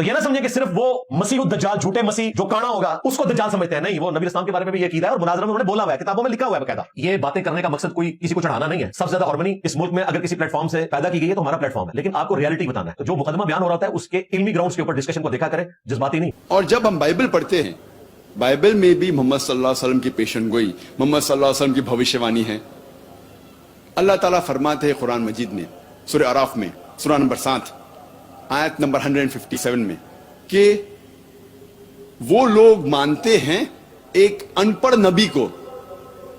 تو یہ نہ سمجھے کہ صرف وہ مسیح الدجال جھوٹے مسیح جو کانا ہوگا اس کو دجال سمجھتے ہیں. نہیں, وہ نبی اسلام کے بارے میں بھی یہ عقیدہ ہے اور مناظرہ میں انہوں نے بولا ہوا ہے, کتابوں میں لکھا ہوا ہے باقاعدہ. یہ باتیں کرنے کا مقصد کوئی کسی کو چڑھانا نہیں ہے. سب سے زیادہ ہارمونی اس ملک میں اگر کسی پلیٹ فارم سے پیدا کی گئی ہے تو ہمارا پلیٹ فارم ہے, لیکن آپ کو ریئلٹی بتانا ہے. تو جو مقدمہ بیان ہو رہا ہے اس کے علمی گراؤنڈز کے اوپر ڈسکشن کو دیکھا کرے, جذباتی نہیں. اور جب ہم بائبل پڑھتے ہیں, بائبل میں بھی محمد صلی اللہ علیہ وسلم کی پیشن گوئی, محمد صلی اللہ علیہ وسلم کی بھوشیوانی ہے. اللہ تعالیٰ فرماتے ہیں قرآن مجید میں سورہ اعراف میں سورہ نمبر 7 آیت نمبر 157 میں کہ وہ لوگ مانتے ہیں ایک ان پڑھ نبی کو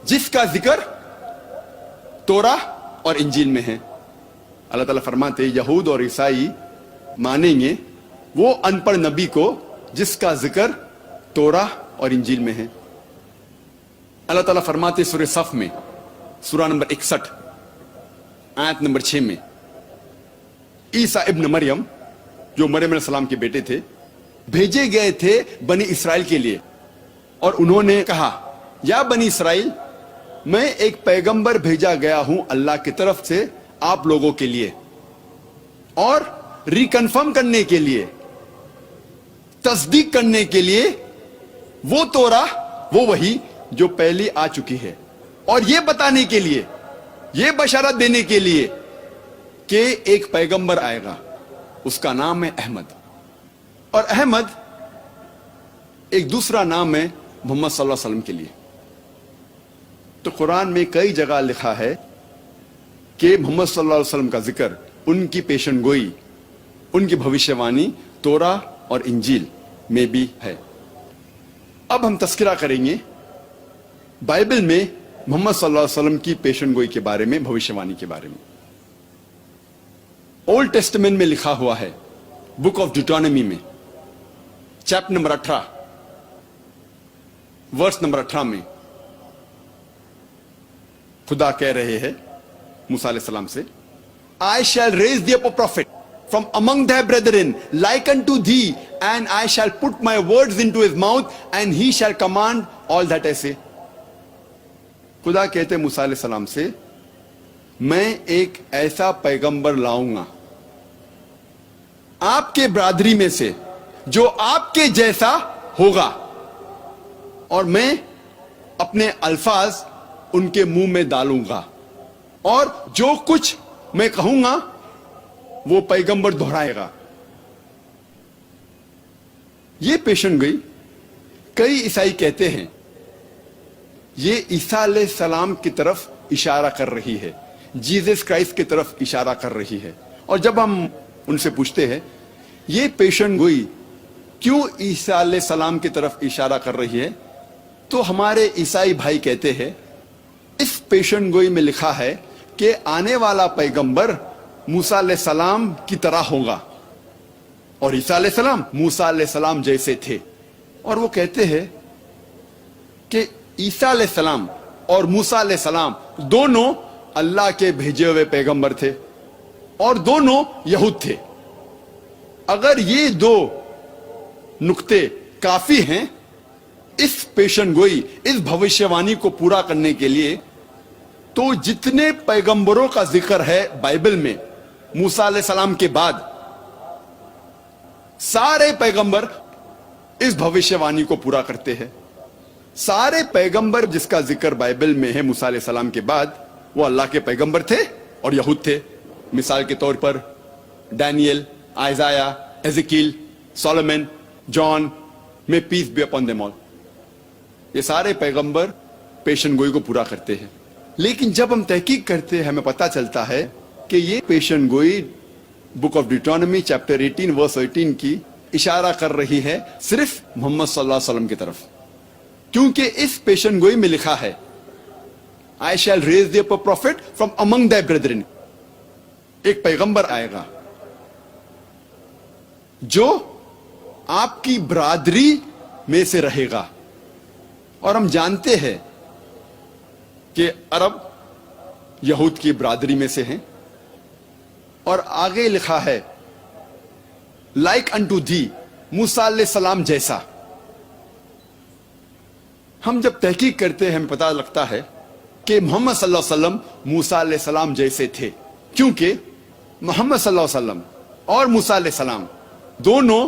جس کا ذکر توراہ اور انجیل میں ہے. اللہ تعالیٰ فرماتے ہیں یہود اور عیسائی مانیں گے وہ ان پڑھ نبی کو جس کا ذکر توراہ اور انجیل میں ہے. اللہ تعالیٰ فرماتے سورہ صف میں سورہ نمبر 61 آیت نمبر 6 میں عیسیٰ ابن مریم جو مریم علیہ السلام کے بیٹے تھے بھیجے گئے تھے بنی اسرائیل کے لیے, اور انہوں نے کہا یا بنی اسرائیل میں ایک پیغمبر بھیجا گیا ہوں اللہ کی طرف سے آپ لوگوں کے لیے, اور ریکنفرم کرنے کے لیے, تصدیق کرنے کے لیے وہ توراہ وہ وحی جو پہلی آ چکی ہے, اور یہ بتانے کے لیے, یہ بشارت دینے کے لیے کہ ایک پیغمبر آئے گا, اس کا نام ہے احمد. اور احمد ایک دوسرا نام ہے محمد صلی اللہ علیہ وسلم کے لیے. تو قرآن میں کئی جگہ لکھا ہے کہ محمد صلی اللہ علیہ وسلم کا ذکر, ان کی پیشن گوئی, ان کی بھوشیوانی توراہ اور انجیل میں بھی ہے. اب ہم تذکرہ کریں گے بائبل میں محمد صلی اللہ علیہ وسلم کی پیشن گوئی کے بارے میں, بھوشیوانی کے بارے میں. اولڈ ٹیسٹمنٹ میں لکھا ہوا ہے بک آف ڈیوٹرانومی میں چیپٹر نمبر 18 ورس نمبر 18 میں خدا کہہ رہے ہیں موسیٰ علیہ السلام سے I shall raise thee up a prophet from among thy brethren like unto thee, and I shall put my words into his mouth, and he shall command all that I say. خدا کہتے ہیں موسیٰ علیہ السلام سے میں ایک ایسا پیغمبر لاؤں گا آپ کے برادری میں سے جو آپ کے جیسا ہوگا, اور میں اپنے الفاظ ان کے منہ میں ڈالوں گا, اور جو کچھ میں کہوں گا وہ پیغمبر دہرائے گا. یہ پیشن گوئی کئی عیسائی کہتے ہیں یہ عیسیٰ علیہ السلام کی طرف اشارہ کر رہی ہے, جیزس کرائسٹ کی طرف اشارہ کر رہی ہے. اور جب ہم ان سے پوچھتے ہیں یہ پیشن گوئی کیوں عیسیٰ علیہ السلام کی طرف اشارہ کر رہی ہے, تو ہمارے عیسائی بھائی کہتے ہیں اس پیشن گوئی میں لکھا ہے کہ آنے والا پیغمبر موسیٰ علیہ السلام کی طرح ہوگا, اور عیسیٰ علیہ السلام موسیٰ علیہ السلام جیسے تھے. اور وہ کہتے ہیں کہ عیسیٰ علیہ السلام اور موسیٰ علیہ السلام دونوں اللہ کے بھیجے ہوئے پیغمبر تھے, اور دونوں یہود تھے. اگر یہ دو نقطے کافی ہیں اس پیشن گوئی, اس بھوشیوانی کو پورا کرنے کے لیے, تو جتنے پیغمبروں کا ذکر ہے بائبل میں موسیٰ علیہ السلام کے بعد, سارے پیغمبر اس بھوشیوانی کو پورا کرتے ہیں. سارے پیغمبر جس کا ذکر بائبل میں ہے موسیٰ علیہ السلام کے بعد وہ اللہ کے پیغمبر تھے اور یہود تھے. مثال کے طور پر ڈینیل, آئزایا, ایزیکیل, سولومن, جان, میں peace be upon them all, یہ سارے پیغمبر پیشن گوئی کو پورا کرتے ہیں. لیکن جب ہم تحقیق کرتے ہیں ہمیں پتہ چلتا ہے کہ یہ پیشن گوئی بک آف ڈیوٹرانومی چیپٹر 18 ورس 18 کی اشارہ کر رہی ہے صرف محمد صلی اللہ علیہ وسلم کی طرف, کیونکہ اس پیشن گوئی میں لکھا ہے I shall raise thee up a prophet from among thy brethren. ایک پیغمبر آئے گا جو آپ کی برادری میں سے رہے گا. اور ہم جانتے ہیں کہ عرب یہود کی برادری میں سے ہیں, اور آگے لکھا ہے لائک انٹو دی, موسیٰ علیہ السلام جیسا. ہم جب تحقیق کرتے ہیں ہمیں پتہ لگتا ہے کہ محمد صلی اللہ علیہ وسلم موسیٰ علیہ السلام جیسے تھے, کیونکہ محمد صلی اللہ علیہ وسلم اور موسیٰ علیہ السلام دونوں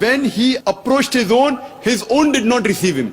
When he approached his own did not receive him.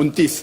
29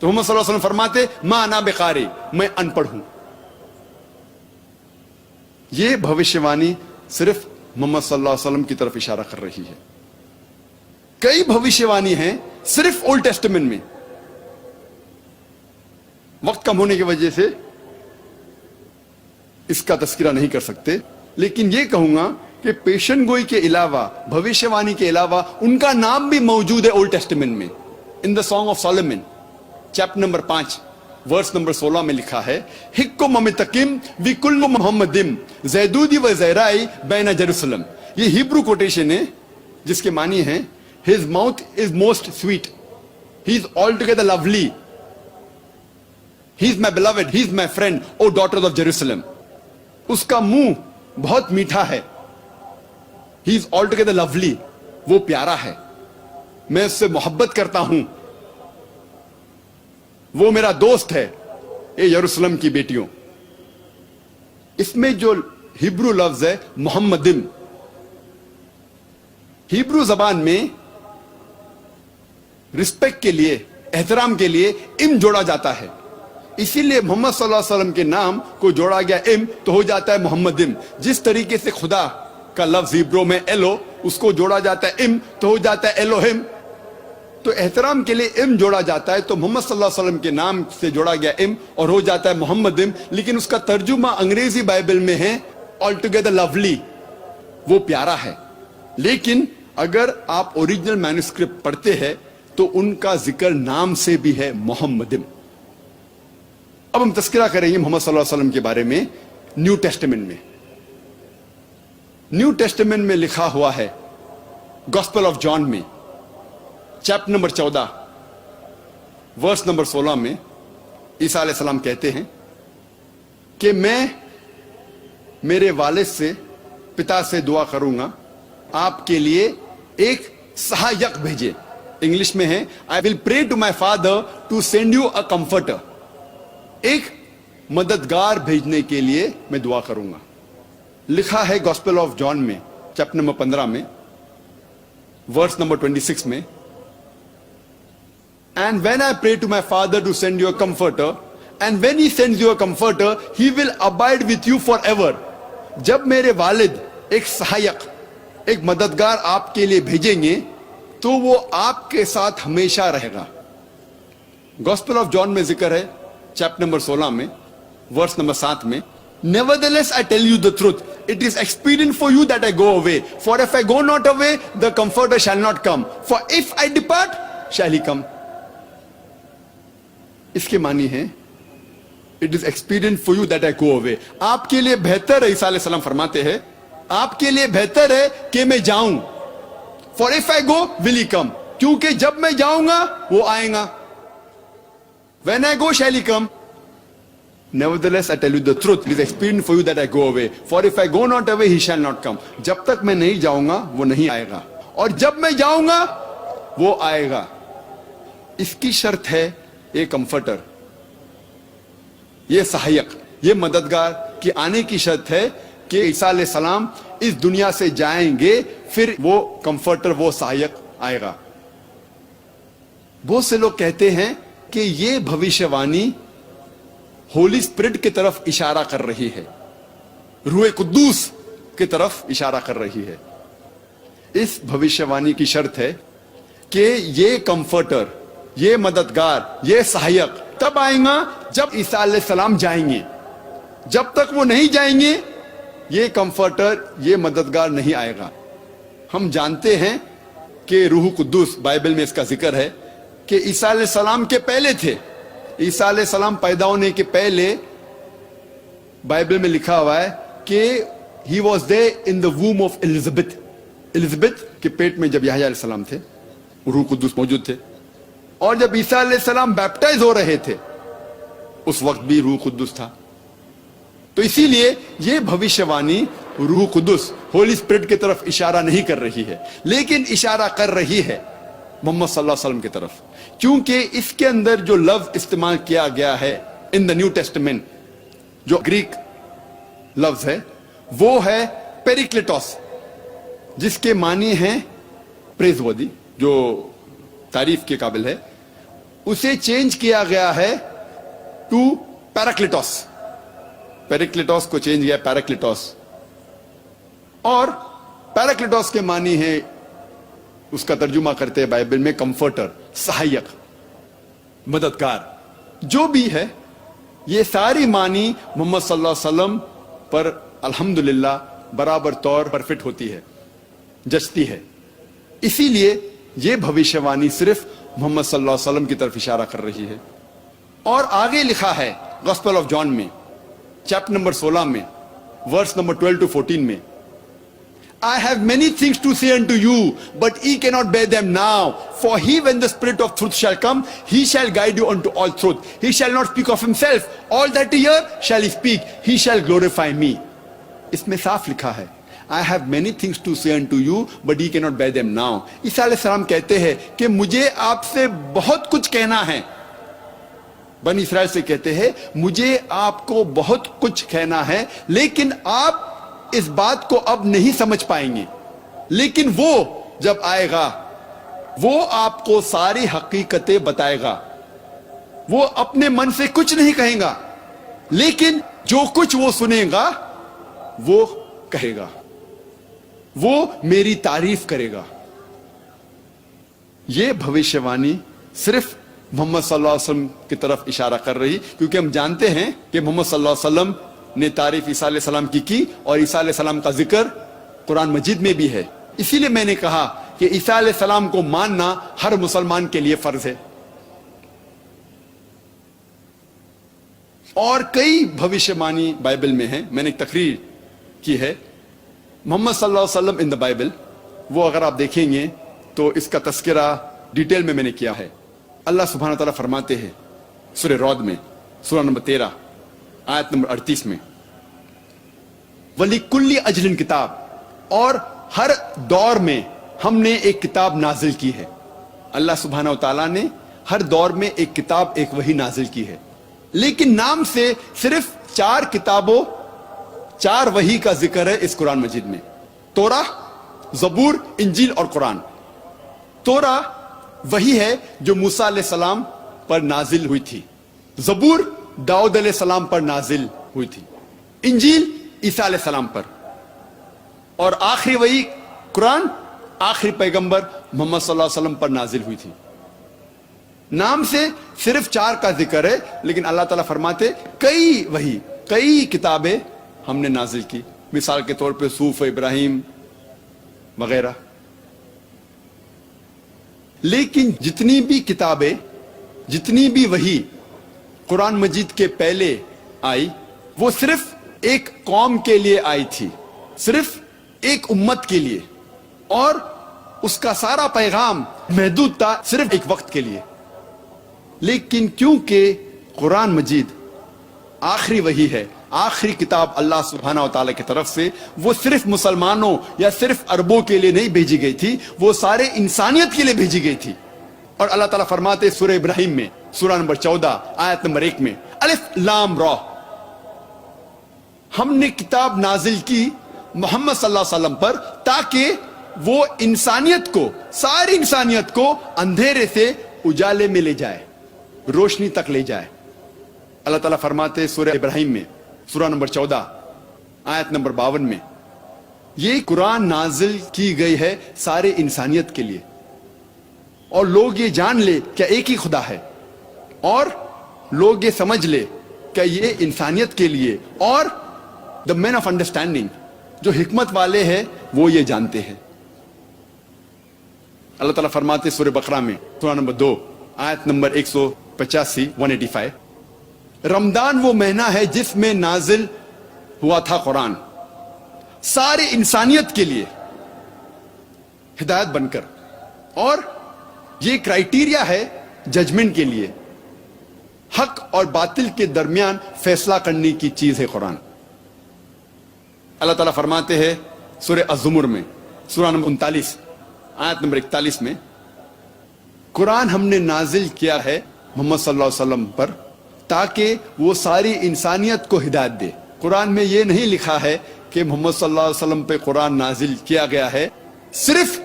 تو محمد صلی اللہ علیہ وسلم فرماتے ما انا بقاری، میں ان پڑھ ہوں. یہ بھوشیوانی صرف محمد صلی اللہ علیہ وسلم کی طرف اشارہ کر رہی ہے. کئی بھوشیوانی ہیں صرف اولڈ ٹیسٹمنٹ میں. وقت کم ہونے کی وجہ سے اس کا تذکرہ نہیں کر سکتے، لیکن یہ کہوں گا کہ پیشن گوئی کے علاوہ، بھوشیوانی کے علاوہ ان کا نام بھی موجود ہے اولڈ ٹیسٹمنٹ میں. In the song of Solomon chapter number 5 verse number 16 میں لکھا ہے حکم ممتقم وی کل محمدم زیدودی و زیرائی بین جروسلم. یہ ہیبرو کوٹیشن ہے جس کے معنی ہیں his mouth is most sweet, he is altogether lovely, he is my beloved, he is my friend, O daughters of Jerusalem. اس کا منہ بہت میٹھا ہے. he is altogether lovely, وہ پیارا ہے، میں اس سے محبت کرتا ہوں، وہ میرا دوست ہے. اے یروشلم کی بیٹیوں. اس میں جو ہیبرو لفظ ہے محمدم، ہیبرو زبان میں رسپیکٹ کے لیے، احترام کے لیے ام جوڑا جاتا ہے. اسی لیے محمد صلی اللہ علیہ وسلم کے نام کو جوڑا گیا ام تو ہو جاتا ہے محمدم. جس طریقے سے خدا کا لفظ ہیبرو میں ایلو، اس کو جوڑا جاتا ہے ام تو ہو جاتا ہے ایلوہم. تو احترام کے لیے ام جوڑا جاتا ہے، تو محمد صلی اللہ علیہ وسلم کے نام سے جوڑا گیا ام اور ہو جاتا ہے محمدم. لیکن اس کا ترجمہ انگریزی بائبل میں ہے آل ٹوگیدر لولی، وہ پیارا ہے. لیکن اگر آپ اوریجنل مینوسکرپٹ پڑھتے ہیں تو ان کا ذکر نام سے بھی ہے محمدم. اب ہم تذکرہ کریں گے محمد صلی اللہ علیہ وسلم کے بارے میں نیو ٹیسٹمنٹ میں. نیو ٹیسٹمنٹ میں لکھا ہوا ہے گاسپل آف جان میں چیپٹر نمبر 14 ورس نمبر 16 میں عیسیٰ علیہ السلام کہتے ہیں کہ میں میرے والد سے، پتا سے دعا کروں گا آپ کے لیے ایک سہایک بھیجے. انگلش میں ہے I will pray to my father to send you a comforter. ایک مددگار بھیجنے کے لیے میں دعا کروں گا. لکھا ہے گاسپل آف جان میں چیپٹر نمبر 15 میں ورس نمبر 26 میں And when I pray to my father to send you a comforter, and when he sends you a comforter, he will abide with you forever. جب میرے والد ایک سہایک، ایک مددگار آپ کے لیے بھیجیں گے تو وہ آپ کے ساتھ ہمیشہ رہے گا. گاسپل آف جان میں ذکر ہے چیپٹر نمبر 16 میں ورس نمبر 7 میں Nevertheless I tell you the truth, it is expedient for you that I go away, for if I go not away, the comforter shall not come, for if I depart, shall he come. اس کے معنی ہے It is expedient for you that I go away. آپ کے لیے بہتر ہے، عیسیٰ علیہ السلام فرماتے ہیں آپ کے لیے بہتر ہے کہ میں جاؤں. For if I go, will he come? کیونکہ جب میں جاؤں گا وہ آئیں گا. When I go, shall he come? Nevertheless, I tell you the truth. It is expedient for you that I go away. For if I go not away, he shall not come. جب تک میں نہیں جاؤں گا وہ نہیں آئے گا، اور جب میں جاؤں گا وہ آئے گا. اس کی شرط ہے یہ کمفرٹر، یہ سہایک، یہ مددگار کی آنے کی شرط ہے کہ عیسیٰ علیہ السلام اس دنیا سے جائیں گے، پھر وہ کمفرٹر، وہ سہایک آئے گا. بہت سے لوگ کہتے ہیں کہ یہ بھوشیوانی ہولی اسپرٹ کی طرف اشارہ کر رہی ہے، روح قدوس کی طرف اشارہ کر رہی ہے. اس بھوشیوانی کی شرط ہے کہ یہ کمفرٹر، یہ مددگار، یہ سہایک تب آئیں گا جب عیسیٰ علیہ السلام جائیں گے. جب تک وہ نہیں جائیں گے یہ کمفرٹر، یہ مددگار نہیں آئے گا. ہم جانتے ہیں کہ روح قدوس، بائبل میں اس کا ذکر ہے کہ عیسیٰ علیہ السلام کے پہلے تھے. عیسیٰ علیہ السلام پیدا ہونے کے پہلے بائبل میں لکھا ہوا ہے کہ he was there in the womb of Elizabeth. Elizabeth کے پیٹ میں جب یحییٰ علیہ السلام تھے روح قدوس موجود تھے، اور جب عیسیٰ علیہ السلام بیپٹائز ہو رہے تھے اس وقت بھی روح قدوس تھا. تو اسی لیے یہ بھوشیوانی روح قدس، ہولی اسپرٹ کی طرف اشارہ نہیں کر رہی ہے، لیکن اشارہ کر رہی ہے محمد صلی اللہ علیہ وسلم کی طرف، کیونکہ اس کے اندر جو لفظ استعمال کیا گیا ہے ان دا نیو ٹیسٹمنٹ، جو گریک لفظ ہے وہ ہے پیریکلیٹوس، جس کے معنی ہیں پریز ودی، جو تعریف کے قابل ہے. اسے چینج کیا گیا ہے ٹو پیراکلیٹوس. پیراکلیٹوس کو چینج کیا پیراکلیٹوس, اور پیراکلیٹوس کے معنی ہے, اس کا ترجمہ کرتے ہیں بائبل میں کمفرٹر, سہایک, مددگار. جو بھی ہے یہ ساری معنی محمد صلی اللہ علیہ وسلم پر الحمدللہ برابر طور پر فٹ ہوتی ہے, جچتی ہے. اسی لیے یہ بھوشیوانی صرف محمد صلی اللہ علیہ وسلم کی طرف اشارہ کر رہی ہے. اور آگے لکھا ہے گاسپل آف جان میں چیپٹر نمبر 16 میں ورس نمبر 12 to 14 میں, I have many things to say unto you, but ye cannot bear them now. For he, when the Spirit of truth shall come, he shall guide you unto all truth. He shall not speak of himself. All that he hear shall he speak. He shall glorify me. اس میں صاف لکھا ہے I have many things to say unto you, but ye cannot bear them now. عیسیٰ علیہ السلام کہتے ہیں کہ مجھے آپ سے بہت کچھ کہنا ہے. بنی اسرائیل سے کہتے ہیں مجھے آپ کو بہت کچھ کہنا ہے, لیکن آپ اس بات کو اب نہیں سمجھ پائیں گے. لیکن وہ جب آئے گا وہ آپ کو ساری حقیقتیں بتائے گا. وہ اپنے من سے کچھ نہیں کہیں گا, لیکن جو کچھ وہ سنے گا وہ کہے گا, وہ میری تعریف کرے گا. یہ بھوشیوانی صرف محمد صلی اللہ علیہ وسلم کی طرف اشارہ کر رہی, کیونکہ ہم جانتے ہیں کہ محمد صلی اللہ علیہ وسلم نے تعریف عیسیٰ علیہ السلام کی اور عیسیٰ علیہ السلام کا ذکر قرآن مجید میں بھی ہے. اسی لیے میں نے کہا کہ عیسیٰ علیہ السلام کو ماننا ہر مسلمان کے لیے فرض ہے. اور کئی بھوشیوانی بائبل میں ہیں. میں نے ایک تقریر کی ہے محمد صلی اللہ علیہ وسلم ان دا بائبل, وہ اگر آپ دیکھیں گے تو اس کا تذکرہ ڈیٹیل میں نے کیا ہے. اللہ سبحانہ وتعالیٰ فرماتے ہیں سورہ رعد میں سورہ نمبر 13 آیت نمبر 38 میں وَلِكُلِّ أَجْلٍ کتاب, اور ہر دور میں ہم نے ایک کتاب نازل کی ہے. اللہ سبحانہ وتعالیٰ نے ہر دور میں ایک کتاب, ایک وحی نازل کی ہے. لیکن نام سے صرف 4 کتابوں 4 وحی کا ذکر ہے اس قرآن مجید میں, توراہ, زبور, انجیل اور قرآن. توراہ وہی ہے جو موسیٰ علیہ السلام پر نازل ہوئی تھی, زبور داؤد علیہ السلام پر نازل ہوئی تھی, انجیل عیسیٰ علیہ السلام پر, اور آخری وہی قرآن آخری پیغمبر محمد صلی اللہ علیہ وسلم پر نازل ہوئی تھی. نام سے صرف 4 کا ذکر ہے, لیکن اللہ تعالیٰ فرماتے کئی وحی, کئی کتابیں ہم نے نازل کی. مثال کے طور پہ صحف ابراہیم وغیرہ. لیکن جتنی بھی کتابیں, جتنی بھی وحی قرآن مجید کے پہلے آئی, وہ صرف ایک قوم کے لیے آئی تھی, صرف ایک امت کے لیے, اور اس کا سارا پیغام محدود تھا صرف ایک وقت کے لیے. لیکن کیونکہ قرآن مجید آخری وحی ہے, آخری کتاب اللہ سبحانہ و تعالیٰ کی طرف سے, وہ صرف مسلمانوں یا صرف عربوں کے لیے نہیں بھیجی گئی تھی, وہ سارے انسانیت کے لیے بھیجی گئی تھی. اور اللہ تعالیٰ فرماتے سورہ ابراہیم میں سورہ نمبر 14 آیت نمبر 1 میں الف لام را, ہم نے کتاب نازل کی محمد صلی اللہ علیہ وسلم پر تاکہ وہ انسانیت کو, ساری انسانیت کو اندھیرے سے اجالے میں لے جائے, روشنی تک لے جائے. اللہ تعالیٰ فرماتے سورہ ابراہیم میں سورہ نمبر 14 آیت نمبر 52 میں یہ قرآن نازل کی گئی ہے سارے انسانیت کے لیے, اور لوگ یہ جان لے کہ ایک ہی خدا ہے, اور لوگ یہ سمجھ لے کہ یہ انسانیت کے لیے, اور دا مین آف انڈرسٹینڈنگ, جو حکمت والے ہیں وہ یہ جانتے ہیں. اللہ تعالیٰ فرماتے سورہ بقرہ میں سورہ نمبر 2 آیت نمبر 185 رمضان وہ مہینہ ہے جس میں نازل ہوا تھا قرآن سارے انسانیت کے لیے ہدایت بن کر, اور یہ کرائیٹیریا ہے ججمنٹ کے لیے, حق اور باطل کے درمیان فیصلہ کرنے کی چیز ہے قرآن. اللہ تعالیٰ فرماتے ہیں سورہ الزمر میں سورہ نمبر 39 آیت نمبر 41 میں قرآن ہم نے نازل کیا ہے محمد صلی اللہ علیہ وسلم پر تاکہ وہ ساری انسانیت کو ہدایت دے. قرآن میں یہ نہیں لکھا ہے کہ محمد صلی اللہ علیہ وسلم پہ قرآن نازل کیا گیا ہے صرف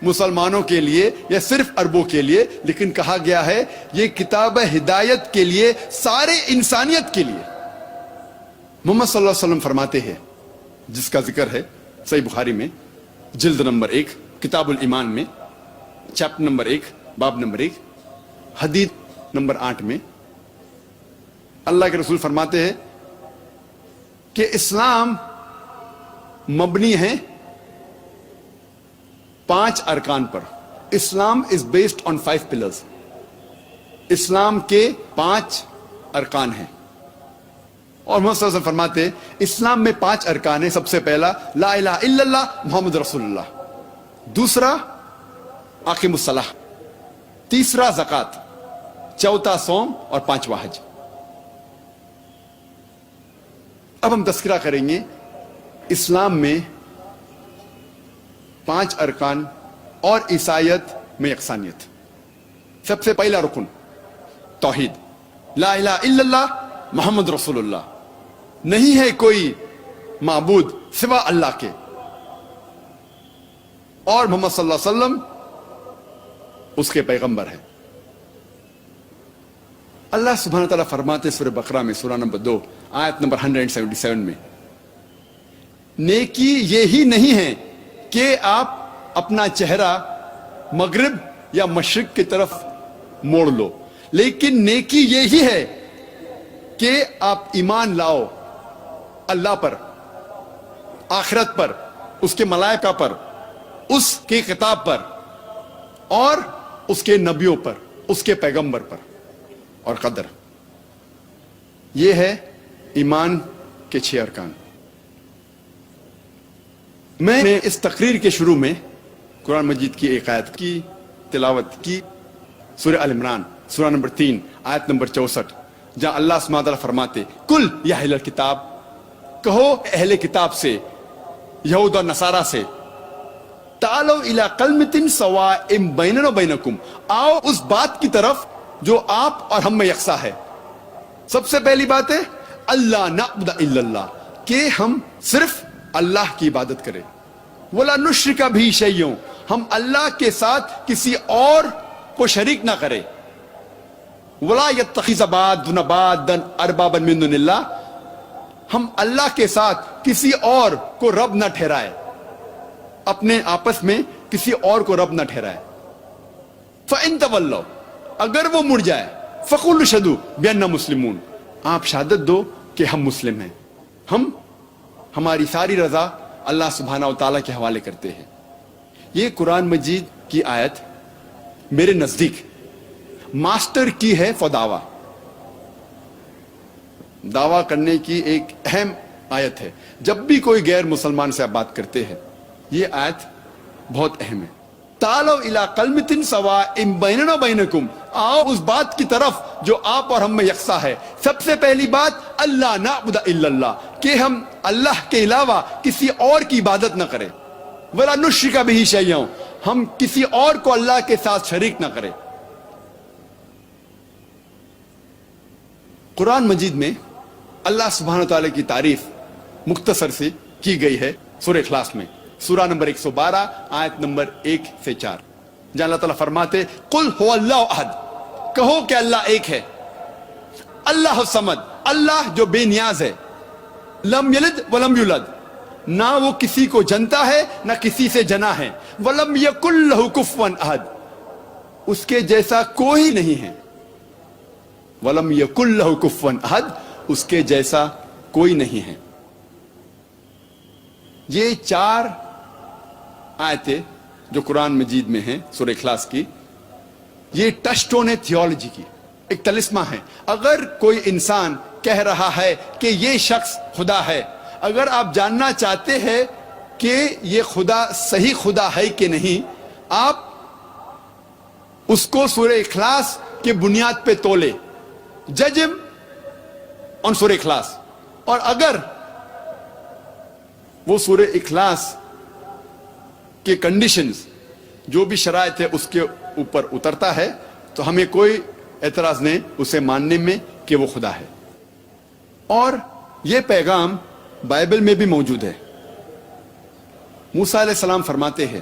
مسلمانوں کے لیے یا صرف عربوں کے لیے، لیکن کہا گیا ہے یہ کتاب ہدایت کے لیے، سارے انسانیت کے لیے۔ محمد صلی اللہ علیہ وسلم فرماتے ہیں، جس کا ذکر ہے صحیح بخاری میں جلد نمبر 1 کتاب الایمان میں چیپٹر نمبر 1 باب نمبر 1 حدیث نمبر 8 میں اللہ کے رسول فرماتے ہیں کہ اسلام مبنی ہے 5 ارکان پر۔ اسلام از بیسڈ آن 5 پلرز۔ اسلام کے 5 ارکان ہیں، اور محمد صلی اللہ علیہ وسلم فرماتے ہیں اسلام میں 5 ارکان ہیں۔ سب سے پہلا لا الہ الا اللہ محمد رسول اللہ، دوسرا اقیم الصلاۃ، تیسرا زکوٰۃ، چوتھا صوم، اور 5واں حج۔ اب ہم تذکرہ کریں گے اسلام میں 5 ارکان اور عیسائیت میں یکسانیت۔ سب سے پہلا رکن توحید، لا الہ الا اللہ محمد رسول اللہ، نہیں ہے کوئی معبود سوا اللہ کے، اور محمد صلی اللہ علیہ وسلم اس کے پیغمبر ہیں۔ اللہ سبحانہ تعالیٰ فرماتے سورہ بقرہ میں سورہ نمبر 2 آیت نمبر 177 میں، نیکی یہی نہیں ہے کہ آپ اپنا چہرہ مغرب یا مشرق کی طرف موڑ لو، لیکن نیکی یہی ہے کہ آپ ایمان لاؤ اللہ پر، آخرت پر، اس کے ملائکہ پر، اس کی کتاب پر، اور اس کے نبیوں پر، اس کے پیغمبر پر، اور قدر۔ یہ ہے ایمان کے 6 ارکان۔ میں نے اس تقریر کے شروع میں قرآن مجید کی ایک آیت کی تلاوت کی، سورہ آل عمران سورہ نمبر 3 آیت نمبر 64، جہاں اللہ سبحانہ تعالیٰ فرماتے کل یا اہل الکتاب، کہو اہل کتاب سے، یہود اور نصارہ سے، تعالوا الی کلمۃ سواء بیننا و بینکم، آؤ اس بات کی طرف جو آپ اور ہم میں یکساں ہے۔ سب سے پہلی بات ہے اللہ نعبد الا اللہ، کہ ہم صرف اللہ کی عبادت کریں، ولا نشرک بہ شیئا، ہم اللہ کے ساتھ کسی اور کو شریک نہ کریں، ولا یتخذ بعضنا بعضا اربابا من دون اللہ، ہم اللہ کے ساتھ کسی اور کو رب نہ ٹھہرائے، اپنے آپس میں کسی اور کو رب نہ ٹھہرائے۔ فَإِن تَوَلَّوْا، اگر وہ مڑ جائے، فَقُولُوا اشْهَدُوا بِأَنَّا مُسْلِمُونَ، آپ شہادت دو کہ ہم مسلم ہیں، ہم ہماری ساری رضا اللہ سبحانہ و تعالیٰ کے حوالے کرتے ہیں۔ یہ قرآن مجید کی آیت میرے نزدیک ماسٹر کی ہے فداوا، دعویٰ کرنے کی ایک اہم آیت ہے۔ جب بھی کوئی غیر مسلمان سے آپ بات کرتے ہیں، یہ آیت بہت اہم ہے۔ تعالوا الی کلمۃ سواء بیننا و بینکم، آؤ اس بات کی طرف جو آپ اور ہم میں یکساں ہے۔ سب سے پہلی بات اللہ نعبد الا اللہ، کہ ہم اللہ کے علاوہ کسی اور کی عبادت نہ کریں، ولا نشرک بہ شیئا، ہم کسی اور کو اللہ کے ساتھ شریک نہ کریں۔ قرآن مجید میں اللہ سبحانہ تعالیٰ کی تعریف مختصر سے کی گئی ہے سورہ اخلاص میں، سورہ نمبر 112 آیت نمبر 1 سے 4، جہاں اللہ تعالیٰ فرماتے قل هو اللہ احد، کہو کہ اللہ ایک ہے، اللہ الصمد، اللہ جو بے نیاز ہے، لم یلد ولم یولد، نہ وہ کسی کو جنتا ہے نہ کسی سے جنا ہے، ولم یکن لہ کفوا احد، اس کے جیسا کوئی نہیں ہے، ولم یکن لہ کفوا احد، اس کے جیسا کوئی نہیں ہے۔ یہ 4 آیتیں جو قرآن مجید میں ہیں سورہ اخلاص کی، یہ ٹچ سٹون ہے تھیولوجی کی، ایک طلسمہ ہے۔ اگر کوئی انسان کہہ رہا ہے کہ یہ شخص خدا ہے، اگر آپ جاننا چاہتے ہیں کہ یہ خدا صحیح خدا ہے کہ نہیں، آپ اس کو سورہ اخلاص کے بنیاد پہ تولے، جج ہم آن سورہ اخلاص، اور اگر وہ سورہ اخلاص کے کنڈیشنز جو بھی شرائط ہے اس کے اوپر اترتا ہے تو ہمیں کوئی اعتراض نہیں اسے ماننے میں کہ وہ خدا ہے۔ اور یہ پیغام بائبل میں بھی موجود ہے۔ موسیٰ علیہ السلام فرماتے ہیں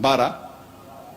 12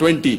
20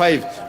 5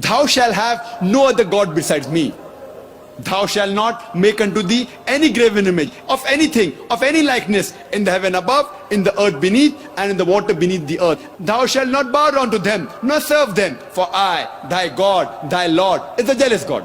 Thou shall have no other God besides me. Thou shall not make unto thee any graven image of anything, of any likeness in the heaven above, in the earth beneath, and in the water beneath the earth. Thou shalt not bow down to them, nor serve them, for I, thy God, thy Lord, is a jealous God.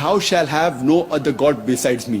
Thou shall have no other God besides me.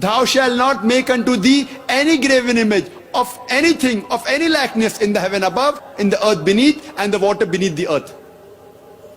Thou shall not make unto thee any graven image of anything, of any likeness in the heaven above, in the earth beneath, and the water beneath the earth.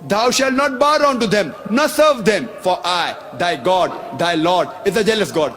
Thou shalt not bow down to them, nor serve them, for I, thy God, thy Lord, is a jealous God.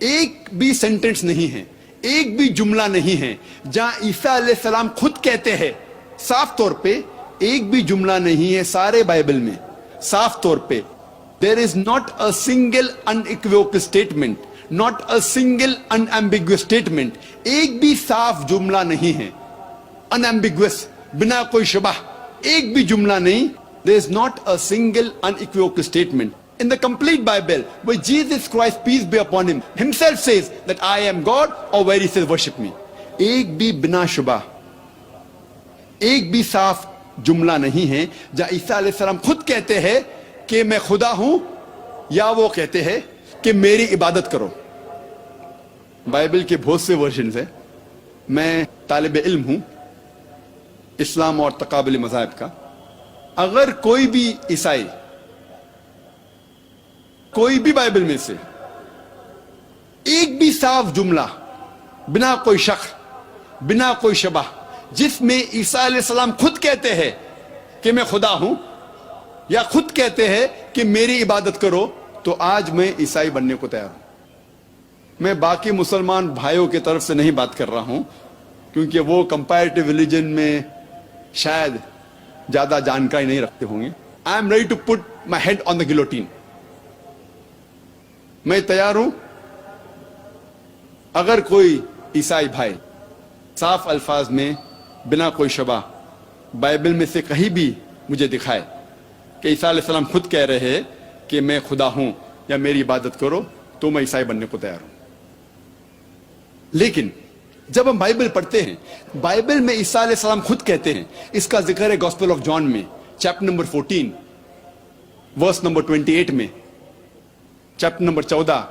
ایک بھی sentence نہیں ہے, ایک بھی جملہ نہیں ہے جہاں عیسیٰ علیہ السلام خود کہتے ہیں صاف طور پہ, ایک بھی جملہ نہیں ہے سارے بائبل میں صاف طور پہ, there is not a single unequivocal statement, not a single unambiguous statement, ایک بھی صاف جملہ نہیں ہے, unambiguous, بنا کوئی شبہ, ایک بھی جملہ نہیں. There is not a single unequivocal statement in the complete Bible where Jesus Christ, peace be upon him, himself says that I am God, or where he says worship me. ایک بھی بنا شبہ, ایک بھی صاف جملہ نہیں ہے جہاں عیسیٰ علیہ السلام خود کہتے ہیں کہ میں خدا ہوں, یا وہ کہتے ہیں کہ میری عبادت کرو. بائبل کے بہت سے ورژنز ہیں. میں طالب علم ہوں اسلام اور تقابل مذاہب کا. اگر کوئی بھی عیسائی, کوئی بھی بائبل میں سے ایک بھی صاف جملہ بنا کوئی شک, بنا کوئی شبہ, جس میں عیسیٰ علیہ السلام خود کہتے ہیں کہ میں خدا ہوں, یا خود کہتے ہیں کہ میری عبادت کرو, تو آج میں عیسائی بننے کو تیار ہوں. میں باقی مسلمان بھائیوں کی طرف سے نہیں بات کر رہا ہوں, کیونکہ وہ کمپیریٹیو ریلیجن میں شاید زیادہ جانکاری نہیں رکھتے ہوں گے. I'm ready to put my head on the guillotine. میں تیار ہوں اگر کوئی عیسائی بھائی صاف الفاظ میں بنا کوئی شبہ بائبل میں سے کہیں بھی مجھے دکھائے کہ عیسیٰ علیہ السلام خود کہہ رہے ہیں کہ میں خدا ہوں یا میری عبادت کرو, تو میں عیسائی بننے کو تیار ہوں. لیکن جب ہم بائبل پڑھتے ہیں, بائبل میں عیسیٰ علیہ السلام خود کہتے ہیں, اس کا ذکر ہے گوسپل آف جان میں چیپٹر نمبر 14 ورس نمبر 28 میں, چیپٹر نمبر 14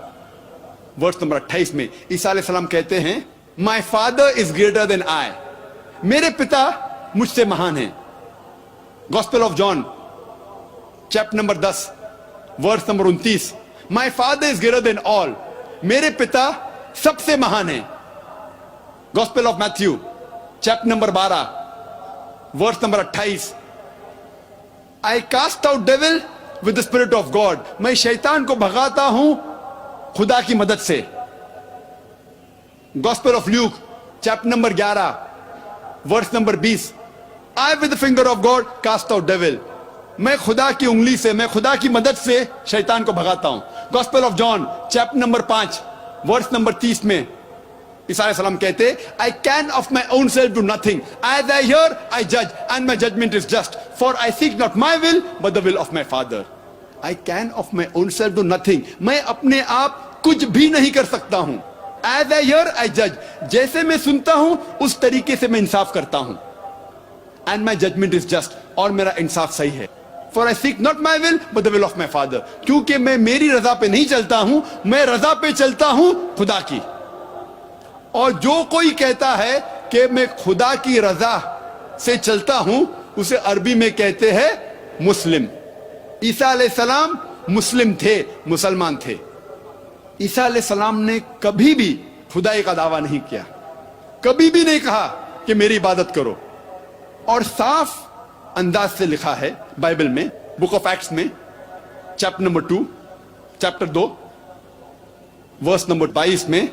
ورس نمبر 28 میں عیسیٰ علیہ السلام کہتے ہیں مائی فادر از گریٹر دین آئی, میرے پتا مجھ سے مہان ہیں. Gospel of John chapter number 10 verse number 29, my father is greater than all, میرے پتا سب سے مہان ہیں. Gospel of Matthew chapter number 12 verse number 28, I cast out devil with the spirit of God, میں شیطان کو بھگاتا ہوں خدا کی مدد سے. Gospel of Luke chapter number 11 verse number 20, I with the finger of God cast out dual, میں خدا کی انگلی سے, میں خدا کی مدد سے شیطان کو بھگاتا ہوں. Gospel of John chapter number 5 verse number 30 میں عیسیٰ علیہ السلام کہتے I can of my own self do nothing, as I hear I judge and my judgment is just, for I seek not my will but the will of my Father. I can of my own self do nothing, میں اپنے آپ کچھ بھی نہیں کر سکتا ہوں. As I hear I judge, جیسے میں سنتا ہوں اس طریقے سے میں انصاف کرتا ہوں. And my judgment is just, اور میرا انصاف صحیح ہے. For I seek not my will but the will of my Father, کیونکہ میں میری رضا پہ نہیں چلتا ہوں, میں رضا پہ چلتا ہوں خدا کی. اور جو کوئی کہتا ہے کہ میں خدا کی رضا سے چلتا ہوں اسے عربی میں کہتے ہیں مسلم. عیسیٰ علیہ السلام مسلم تھے, مسلمان تھے. عیسیٰ علیہ السلام نے کبھی بھی خدائی کا دعویٰ نہیں کیا, کبھی بھی نہیں کہا کہ میری عبادت کرو. اور صاف انداز سے لکھا ہے بائبل میں بک آف ایکٹس میں chapter number 2 chapter 2 verse number 22 میں,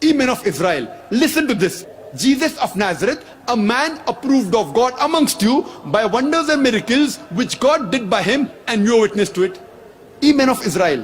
Ye men of Israel, listen to this. Jesus of Nazareth, a man approved of God amongst you by wonders and miracles which God did by him, and you are witness to it. Ye men of Israel,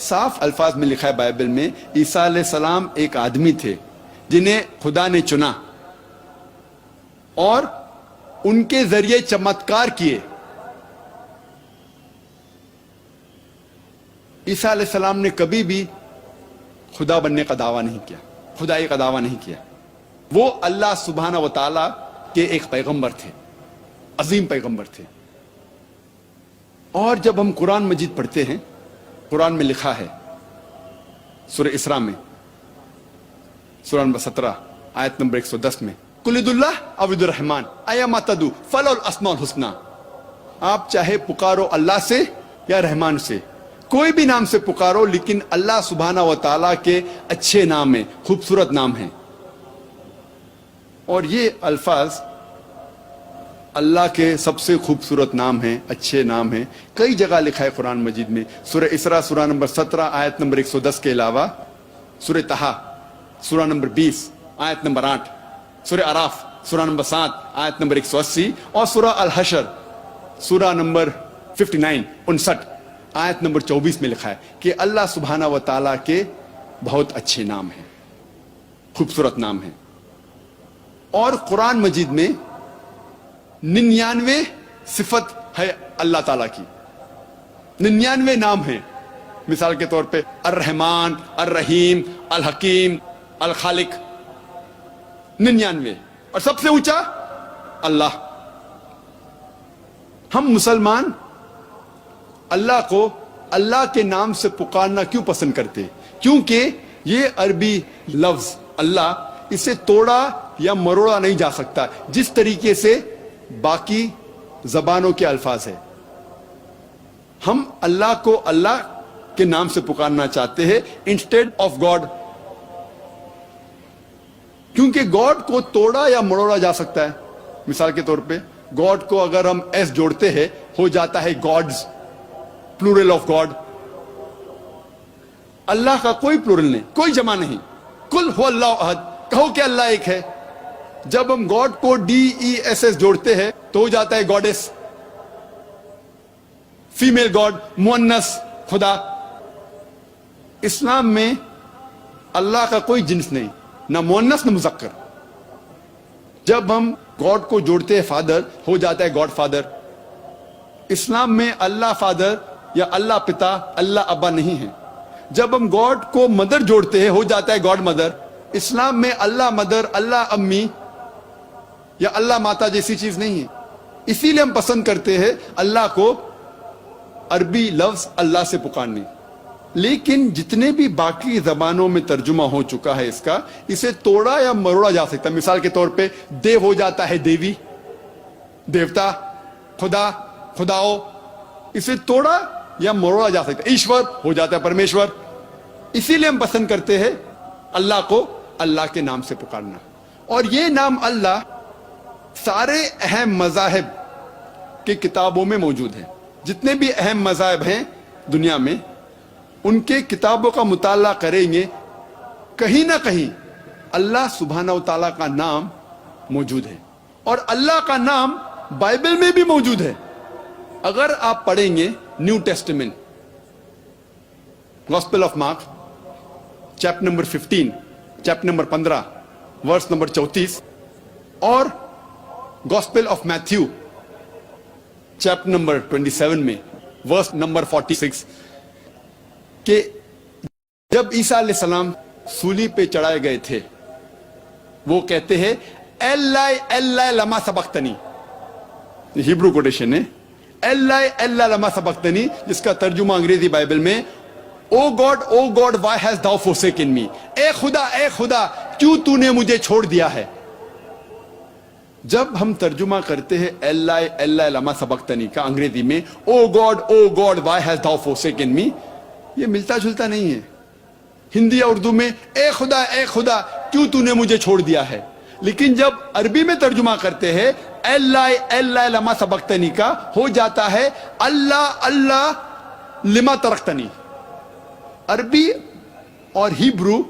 صاف الفاظ میں لکھا ہے Bible میں عیسیٰ علیہ السلام ایک آدمی تھے جنہیں خدا نے چنا اور ان کے ذریعے چمتکار کیے. عیسیٰ علیہ السلام نے کبھی بھی خدا بننے کا دعویٰ نہیں کیا, خدائی کا دعویٰ نہیں کیا. وہ اللہ سبحانہ و تعالیٰ کے ایک پیغمبر تھے, عظیم پیغمبر تھے. اور جب ہم قرآن مجید پڑھتے ہیں, قرآن میں لکھا ہے سورہ اسراء میں سورہ نمبر 17 آیت نمبر 110 میں, قل ادعوا اللہ او ادعوا الرحمن ایما تدعوا فلہ الاسماء الحسنی, آپ چاہے پکارو اللہ سے یا رحمان سے, کوئی بھی نام سے پکارو لیکن اللہ سبحانہ و تعالیٰ کے اچھے نام ہیں, خوبصورت نام ہیں. اور یہ الفاظ اللہ کے سب سے خوبصورت نام ہیں, اچھے نام ہیں. کئی جگہ لکھا ہے قرآن مجید میں. سورہ اسراء سورہ نمبر 17 آیت نمبر 110 کے علاوہ سورہ طہ سورہ نمبر 20 آیت نمبر 8, سورہ اعراف سورہ نمبر 7 آیت نمبر 180 اور سورہ الحشر سورہ نمبر 59 آیت نمبر 24 میں لکھا ہے کہ اللہ سبحانہ و تعالیٰ کے بہت اچھے نام ہیں, خوبصورت نام ہیں. اور قرآن مجید میں 99 صفت ہے اللہ تعالیٰ کی, 99 نام ہیں. مثال کے طور پہ الرحمن, الرحیم, الحکیم, الخالق, 99. اور سب سے اونچا اللہ. ہم مسلمان اللہ کو اللہ کے نام سے پکارنا کیوں پسند کرتے؟ کیونکہ یہ عربی لفظ اللہ, اسے توڑا یا مروڑا نہیں جا سکتا جس طریقے سے باقی زبانوں کے الفاظ ہیں. ہم اللہ کو اللہ کے نام سے پکارنا چاہتے ہیں انسٹیڈ آف گاڈ, کیونکہ گاڈ کو توڑا یا مروڑا جا سکتا ہے. مثال کے طور پہ گاڈ کو اگر ہم ایس جوڑتے ہیں ہو جاتا ہے گاڈز, پلورل آف گاڈ. اللہ کا کوئی پلورل نہیں, کوئی جمع نہیں. کل ہو اللہ احد, کہو کہ اللہ ایک ہے. جب ہم گاڈ کو DESS جوڑتے ہیں تو ہو جاتا ہے گاڈس, فیمیل گاڈ, مؤنث خدا. اسلام میں اللہ کا کوئی جنس نہیں, نہ مؤنث نہ مذکر. جب ہم گاڈ کو جوڑتے ہیں فادر ہو جاتا ہے گاڈ فادر. اسلام میں اللہ فادر یا اللہ پتا, اللہ ابا نہیں ہے. جب ہم گاڈ کو مدر جوڑتے ہیں ہو جاتا ہے گاڈ مدر. اسلام میں اللہ مدر, اللہ امی یا اللہ ماتا جیسی چیز نہیں ہے. اسی لیے ہم پسند کرتے ہیں اللہ کو عربی لفظ اللہ سے پکارنے. لیکن جتنے بھی باقی زبانوں میں ترجمہ ہو چکا ہے اس کا, اسے توڑا یا مروڑا جا سکتا ہے. مثال کے طور پہ دیو ہو جاتا ہے دیوی, دیوتا, خدا, خداؤ. اسے توڑا یا مروڑا جا سکتا ہے. ایشور ہو جاتا ہے پرمیشور. اسی لیے ہم پسند کرتے ہیں اللہ کو اللہ کے نام سے پکارنا. اور یہ نام اللہ سارے اہم مذاہب کی کتابوں میں موجود ہے. جتنے بھی اہم مذاہب ہیں دنیا میں ان کے کتابوں کا مطالعہ کریں گے, کہیں نہ کہیں اللہ سبحانہ و تعالیٰ کا نام موجود ہے. اور اللہ کا نام بائبل میں بھی موجود ہے. اگر آپ پڑھیں گے New Testament, gospel of Mark chapter number 15, chapter number 15 verse number 34, اور gospel of Matthew chapter number 27 میں ورس نمبر 46, کہ جب عیسیٰ علیہ السلام سولی پہ چڑھائے گئے تھے وہ کہتے ہیں ایلائی ایلائی لما سبقتنی. ہیبرو کوٹیشن ہے ایلائی ایلائی لما سبقتنی, جس کا ترجمہ انگریزی بائبل میں O God why has thou forsaken me, اے خدا کیوں تو نے مجھے چھوڑ دیا ہے. جب ہم ترجمہ کرتے ہیں ایلائی ایلائی لما سبقتنی کا انگریزی میں O God why has thou forsaken me, یہ ملتا جلتا نہیں ہے. ہندی یا اردو میں اے خدا کیوں تو نے مجھے چھوڑ دیا ہے. لیکن جب عربی میں ترجمہ کرتے ہیں ایلائی لما سبقتنی کا ہو جاتا ہے اللہ لما ترکتنی. عربی اور ہیبرو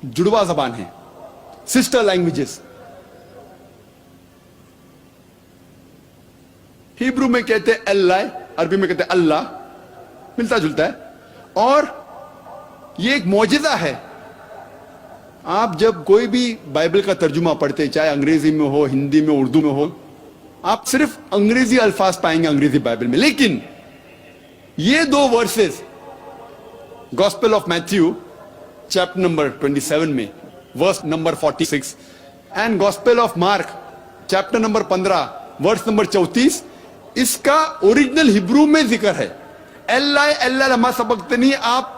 جڑوا زبان ہے, سسٹر لینگویجز. ہیبرو میں کہتے ہیں اللہ, عربی میں کہتے ہیں اللہ, ملتا جلتا ہے. اور یہ ایک معجزہ ہے. آپ جب کوئی بھی بائبل کا ترجمہ پڑھتے, چاہے انگریزی میں ہو, ہندی میں, اردو میں ہو, آپ صرف انگریزی الفاظ پائیں گے انگریزی بائبل میں. لیکن یہ دو verses gospel of Matthew chapter number 27 میں verse number 46 and gospel of Mark chapter number 15 verse number 34, اس کا اوریجنل ہیبرو میں ذکر ہے اللہ لما سبقتنی. آپ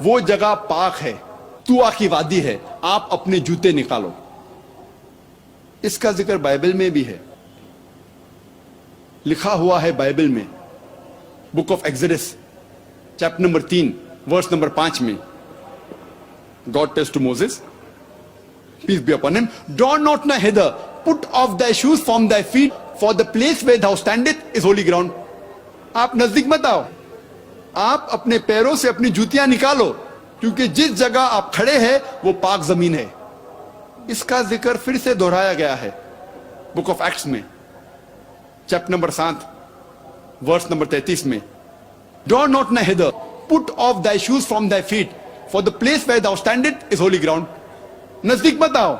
وہ جگہ پاک ہے، طوا کی وادی ہے، آپ اپنے جوتے نکالو. اس کا ذکر بائبل میں بھی ہے، لکھا ہوا ہے بائبل میں، book of Exodus chapter number 3 verse number 5 میں. God tells to Moses, peace be upon him, draw not nigh hither, put off thy shoes from thy feet, for the place where thou standeth is holy ground. آپ نزدیک مت آؤ، آپ اپنے پیروں سے اپنی جوتیاں نکالو، کیونکہ جس جگہ آپ کھڑے ہیں وہ پاک زمین ہے. اس کا ذکر پھر سے دہرایا گیا ہے بک آف ایکٹس میں چیپٹر نمبر 7 ورس نمبر 33 میں. Draw not nigh hither, put off thy shoes from thy feet, for the place where thou standeth is holy ground. نزدیک مت آؤ،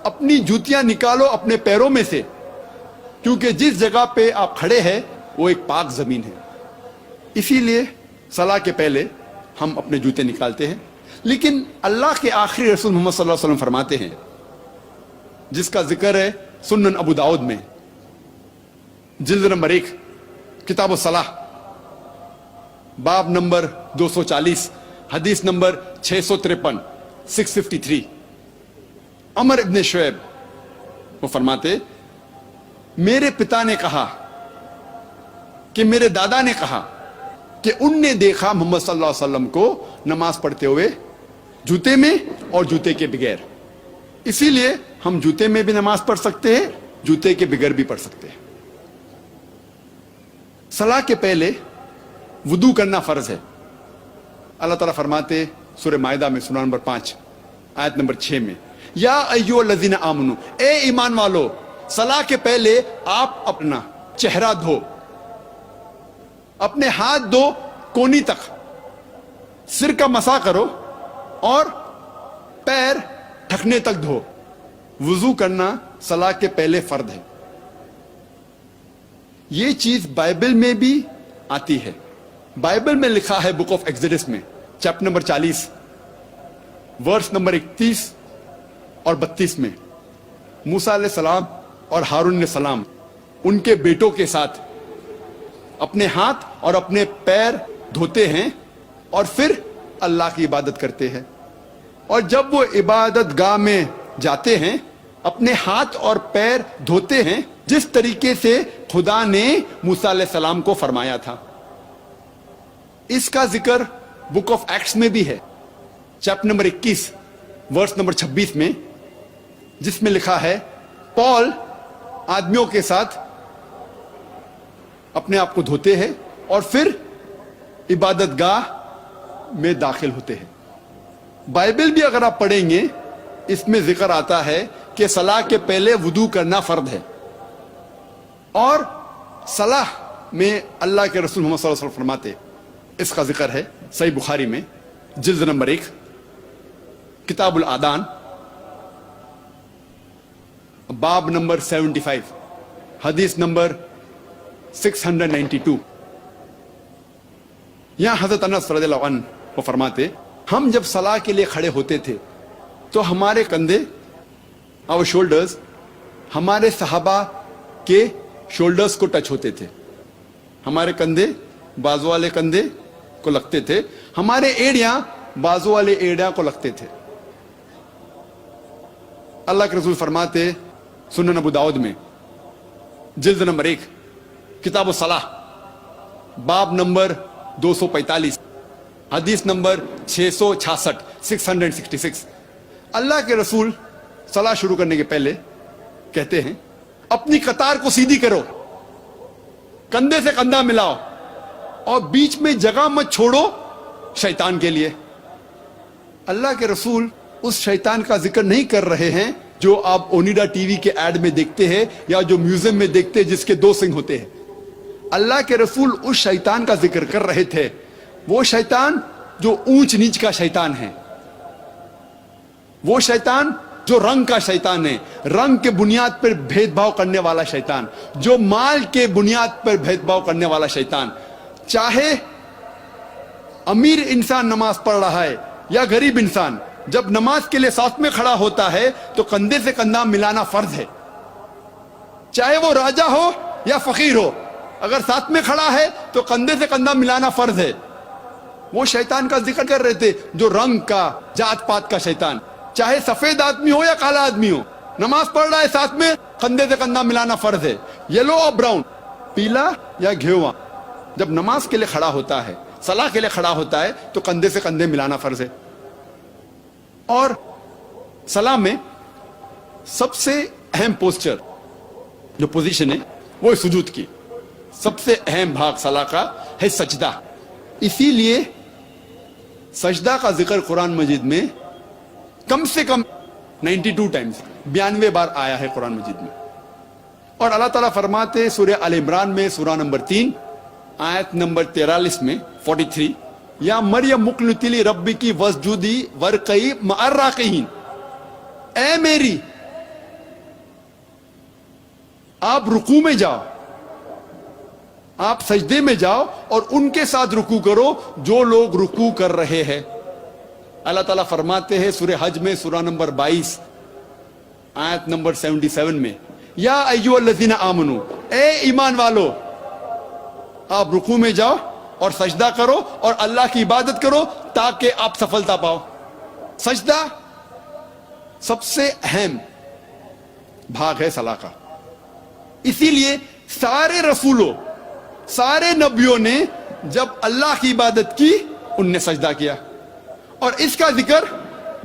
اپنی جوتیاں نکالو اپنے پیروں میں سے، کیونکہ جس جگہ پہ آپ کھڑے ہیں وہ ایک پاک زمین ہے. اسی لیے صلاح کے پہلے ہم اپنے جوتے نکالتے ہیں. لیکن اللہ کے آخری رسول محمد صلی اللہ علیہ وسلم فرماتے ہیں، جس کا ذکر ہے سنن ابو داؤد میں، جلد نمبر 1 کتاب الصلاح، باب نمبر 240، حدیث نمبر 653 653. عمر ابن شعیب وہ فرماتے، میرے پتا نے کہا کہ میرے دادا نے کہا کہ ان نے دیکھا محمد صلی اللہ علیہ وسلم کو نماز پڑھتے ہوئے جوتے میں اور جوتے کے بغیر. اسی لیے ہم جوتے میں بھی نماز پڑھ سکتے ہیں، جوتے کے بغیر بھی پڑھ سکتے ہیں. صلاح کے پہلے وضو کرنا فرض ہے. اللہ تعالیٰ فرماتے سورہ مائدہ میں سورہ نمبر 5 آیت نمبر 6 میں، یا ایھا الذین آمنو، اے ایمان والو، صلاح کے پہلے آپ اپنا چہرہ دھو، اپنے ہاتھ دھو کونی تک، سر کا مسح کرو اور پیر ٹھکنے تک دھو. وضو کرنا صلاح کے پہلے فرض ہے. یہ چیز بائبل میں بھی آتی ہے. بائبل میں لکھا ہے بک آف ایکسوڈس میں چیپٹر نمبر 40 ورس نمبر 31 اور 32 میں، موسیٰ علیہ السلام اور ہارون علیہ السلام ان کے بیٹوں کے ساتھ اپنے ہاتھ اور اپنے پیر دھوتے ہیں اور پھر اللہ کی عبادت کرتے ہیں. اور جب وہ عبادت گاہ میں جاتے ہیں اپنے ہاتھ اور پیر دھوتے ہیں جس طریقے سے خدا نے موسیٰ علیہ السلام کو فرمایا تھا. اس کا ذکر بک آف ایکٹس میں بھی ہے چیپٹر نمبر 21 ورس نمبر 26 میں، جس میں لکھا ہے پال آدمیوں کے ساتھ اپنے آپ کو دھوتے ہیں اور پھر عبادت گاہ میں داخل ہوتے ہیں. بائبل بھی اگر آپ پڑھیں گے اس میں ذکر آتا ہے کہ صلاح کے پہلے وضو کرنا فرض ہے. اور صلاح میں اللہ کے رسول محمد صلی اللہ علیہ وسلم فرماتے، اس کا ذکر ہے صحیح بخاری میں جلد نمبر 1 کتاب الآدان باب نمبر 75 حدیث نمبر 692. یہاں حضرت انس رضی اللہ عنہ وہ فرماتے، ہم جب صلاح کے لیے کھڑے ہوتے تھے تو ہمارے کندھے اور شولڈرز ہمارے صحابہ کے شولڈرز کو ٹچ ہوتے تھے. ہمارے کندھے بازو والے کندھے کو لگتے تھے، ہمارے ایڑیاں بازو والے ایڑیاں کو لگتے تھے. اللہ کے رسول فرماتے سنن ابو داؤد میں جلد نمبر 1 کتاب الصلاح باب نمبر 245 حدیث نمبر 666 666. اللہ کے رسول صلاح شروع کرنے کے پہلے کہتے ہیں اپنی قطار کو سیدھی کرو، کندھے سے کندھا ملاؤ اور بیچ میں جگہ مت چھوڑو شیطان کے لیے. اللہ کے رسول اس شیطان کا ذکر نہیں کر رہے ہیں جو آپ اونیڈا ٹی وی کے ایڈ میں دیکھتے ہیں یا جو میوزیم میں دیکھتے ہیں جس کے 2 سنگ ہوتے ہیں. اللہ کے رسول اس شیطان کا ذکر کر رہے تھے، وہ شیطان جو اونچ نیچ کا شیطان ہے، وہ شیطان جو رنگ کا شیطان ہے، رنگ کے بنیاد پر بھید بھاؤ کرنے والا شیطان، جو مال کے بنیاد پر بھید بھاؤ کرنے والا شیطان. چاہے امیر انسان نماز پڑھ رہا ہے یا غریب انسان، جب نماز کے لیے ساتھ میں کھڑا ہوتا ہے تو کندھے سے کندھا ملانا فرض ہے. چاہے وہ راجا ہو یا فقیر ہو، اگر ساتھ میں کھڑا ہے تو کندھے سے کندھا ملانا فرض ہے. وہ شیطان کا ذکر کر رہے تھے جو رنگ کا، جات پات کا شیطان، چاہے سفید آدمی ہو یا کالا آدمی ہو، نماز پڑھ رہا ہے ساتھ میں کندھے سے کندھا ملانا فرض ہے، یلو اور براؤن، پیلا یا گھیواں، جب نماز کے لیے کھڑا ہوتا ہے، صلاح کے لیے کھڑا ہوتا ہے تو کندھے سے کندھے ملانا فرض ہے. اور صلاح میں سب سے اہم پوسچر جو پوزیشن ہے وہ سجود کی، سب سے اہم بھاگ صلاح کا ہے سجدہ. اسی لیے سجدہ کا ذکر قرآن مجید میں کم سے کم 92 ٹائمز، 92 بار آیا ہے قرآن مجید میں. اور اللہ تعالیٰ فرماتے سورہ آل عمران میں سورہ نمبر 3 آیت نمبر 43 میں 43، یا مریم مقنتی لی ربی کی وسجودی ورقئی مع الراکعین، اے میری آپ رکوع میں جاؤ، آپ سجدے میں جاؤ اور ان کے ساتھ رکوع کرو جو لوگ رکوع کر رہے ہیں. اللہ تعالیٰ فرماتے ہیں سورہ حج میں سورہ نمبر 22 آیت نمبر 77 میں، یا ایھا الذین آمنو، اے ایمان والو آپ رکوع میں جاؤ اور سجدہ کرو اور اللہ کی عبادت کرو تاکہ آپ سفلتا پاؤ. سجدہ سب سے اہم بھاگ ہے صلاح کا. اسی لیے سارے رسولوں، سارے نبیوں نے جب اللہ کی عبادت کی ان نے سجدہ کیا. اور اس کا ذکر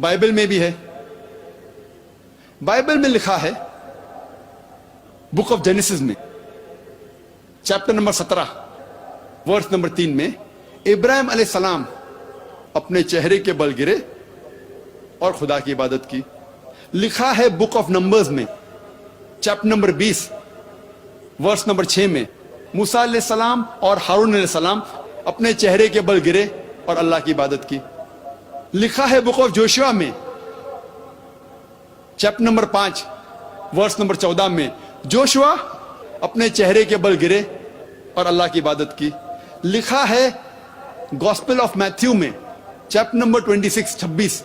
بائبل میں بھی ہے. بائبل میں لکھا ہے بک آف جینیسس میں چیپٹر نمبر 17 ورس نمبر 3 میں، ابراہیم علیہ السلام اپنے چہرے کے بل گرے اور خدا کی عبادت کی. لکھا ہے بک آف نمبرز میں چیپٹر نمبر 20 ورس نمبر 6 میں، موسیٰ علیہ السلام اور ہارون علیہ السلام اپنے چہرے کے بل گرے اور اللہ کی عبادت کی. لکھا ہے بک آف جوشوا میں چیپٹر نمبر 5 ورس نمبر 14 میں، جوشوا اپنے چہرے کے بل گرے اور اللہ کی عبادت کی. لکھا ہے گوسپل آف میتھیو میں چیپٹر نمبر 26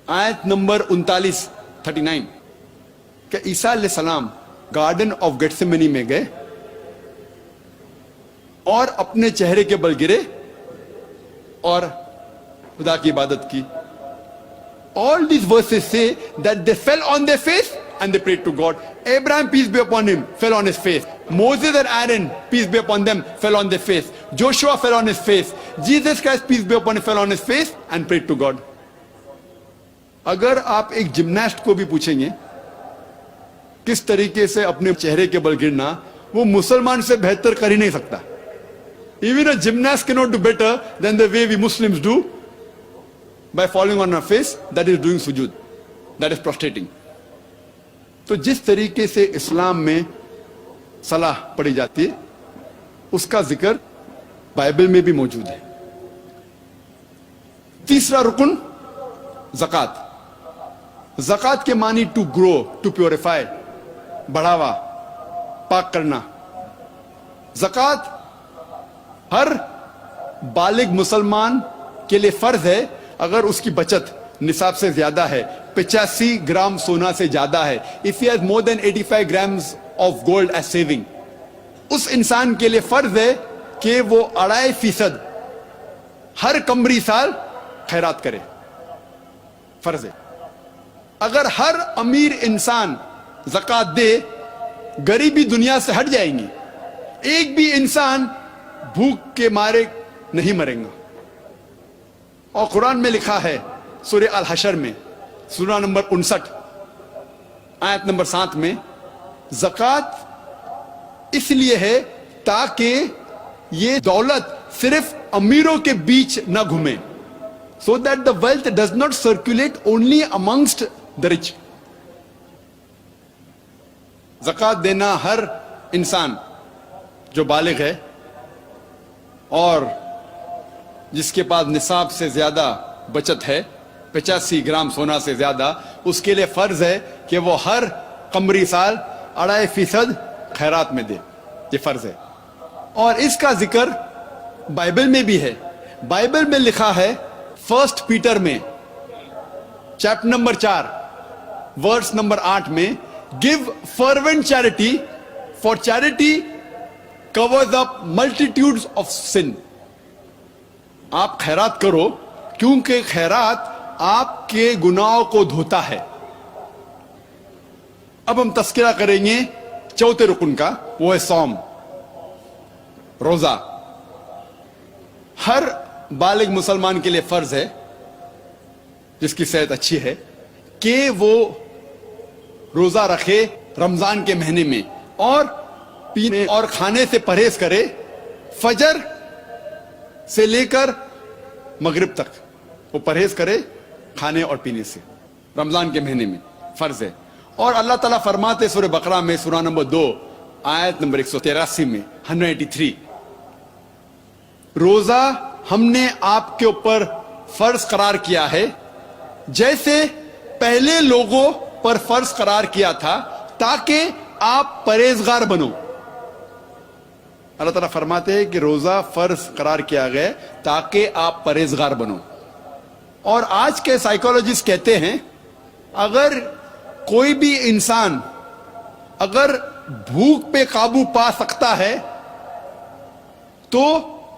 آیت نمبر 39 کہ عیسیٰ علیہ السلام گارڈن آف گیٹسیمنی میں گئے اور اپنے چہرے کے بل گرے اور خدا کی عبادت کی. All these verses say that they fell on their face and they prayed to God. Abraham, peace be upon him, fell on his face. Moses and Aaron, peace be upon them, fell on their face. Joshua fell on his face. Jesus Christ, peace be upon him, fell on his face and prayed to God. اگر آپ ایک gymnast کو بھی پوچھیں گے کس طریقے سے اپنے چہرے کے بل گرنا، وہ مسلمان سے بہتر کر ہی نہیں سکتا. Even a gymnast cannot do better than the way we Muslims do by falling on our face. That is doing sujood, that is prostrating. تو جس طریقے سے اسلام میں صلاح پڑھی جاتی ہے اس کا ذکر بائبل میں بھی موجود ہے. تیسرا رکن زکوٰۃ. زکوٰۃ کے معنی ٹو گرو، ٹو پیوریفائی، بڑھاوا، پاک کرنا. زکوٰۃ ہر بالغ مسلمان کے لیے فرض ہے اگر اس کی بچت نصاب سے زیادہ ہے، 85 گرام سونا سے زیادہ ہے. if he has more than 85 grams of gold as saving، اس انسان کے لیے فرض ہے کہ وہ 2.5% ہر قمری سال خیرات کرے. فرض ہے. اگر ہر امیر انسان زکوٰۃ دے غریبی دنیا سے ہٹ جائیں گی. ایک بھی انسان بھوک کے مارے نہیں مریں گا. اور قرآن میں لکھا ہے سورہ الحشر میں سورہ نمبر 59 آیت نمبر 7 میں، زکوٰۃ اس لیے ہے تاکہ یہ دولت صرف امیروں کے بیچ نہ گھومے. so that the wealth does not circulate only amongst the rich. زکوٰۃ دینا ہر انسان جو بالغ ہے اور جس کے پاس نصاب سے زیادہ بچت ہے، 85 گرام سونا سے زیادہ، اس کے لیے فرض ہے کہ وہ ہر قمری سال 2.5% خیرات میں دے. یہ فرض ہے. اور اس کا ذکر بائبل میں بھی ہے. بائبل میں لکھا ہے 1 پیٹر میں چیپٹر نمبر 4 ورس نمبر 8 میں، give fervent charity, for charity covers up multitudes of sin. آپ خیرات کرو کیونکہ خیرات آپ کے گناہوں کو دھوتا ہے. اب ہم تذکرہ کریں گے چوتھے رکن کا, وہ ہے صوم, روزہ. ہر بالغ مسلمان کے لیے فرض ہے, جس کی صحت اچھی ہے, کہ وہ روزہ رکھے رمضان کے مہینے میں, اور پینے اور کھانے سے پرہیز کرے فجر سے لے کر مغرب تک. وہ پرہیز کرے کھانے اور پینے سے رمضان کے مہینے میں, فرض ہے. اور اللہ تعالیٰ فرماتے سورہ بقرہ میں سورہ نمبر 2 آیت نمبر 183 میں 183, روزہ ہم نے آپ کے اوپر فرض قرار کیا ہے جیسے پہلے لوگوں پر فرض قرار کیا تھا تاکہ آپ پرہیزگار بنو. اللہ تعالیٰ فرماتے ہیں کہ روزہ فرض قرار کیا گیا تاکہ آپ پرہیزگار بنو. اور آج کے سائیکالوجسٹ کہتے ہیں اگر کوئی بھی انسان اگر بھوک پہ قابو پا سکتا ہے تو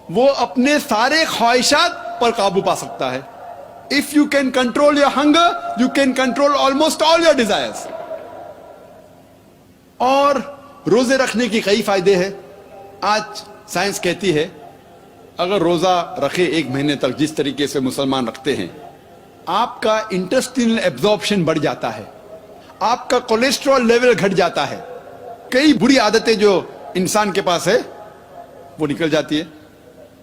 وہ اپنے سارے خواہشات پر قابو پا سکتا ہے. If you can control your hunger, you can control almost all your desires. اور روزے رکھنے کی کئی فائدے ہیں. آج سائنس کہتی ہے اگر روزہ رکھے ایک مہینے تک جس طریقے سے مسلمان رکھتے ہیں, آپ کا انٹسٹینل ایبزارپشن بڑھ جاتا ہے, آپ کا کولیسٹرول لیول گھٹ جاتا ہے, کئی بری عادتیں جو انسان کے پاس ہے وہ نکل جاتی ہے.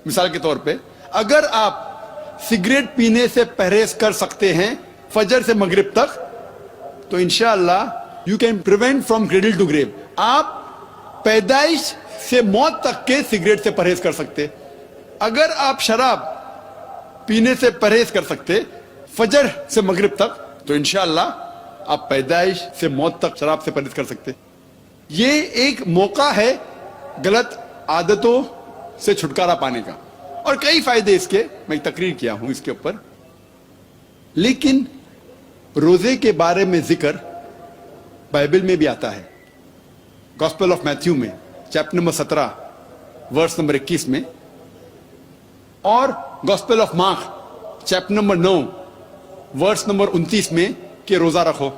مثال کے طور پہ اگر آپ سگریٹ پینے سے پرہیز کر سکتے ہیں فجر سے مغرب تک تو انشاءاللہ you can prevent from cradle to grave. آپ پیدائش سے موت تک کے سگریٹ سے پرہیز کر سکتے. اگر آپ شراب پینے سے پرہیز کر سکتے فجر سے مغرب تک تو انشاءاللہ آپ پیدائش سے موت تک شراب سے پرہیز کر سکتے. یہ ایک موقع ہے غلط عادتوں سے چھٹکارا پانے کا, اور کئی فائدے اس کے میں تقریر کیا ہوں اس کے اوپر. لیکن روزے کے بارے میں ذکر بائبل میں بھی آتا ہے. گاسپل آف میتھیو میں چیپٹر نمبر 17 ورس نمبر 21 میں, اور gospel of Mark chapter number 9 verse number 29 میں کہ روزہ رکھو.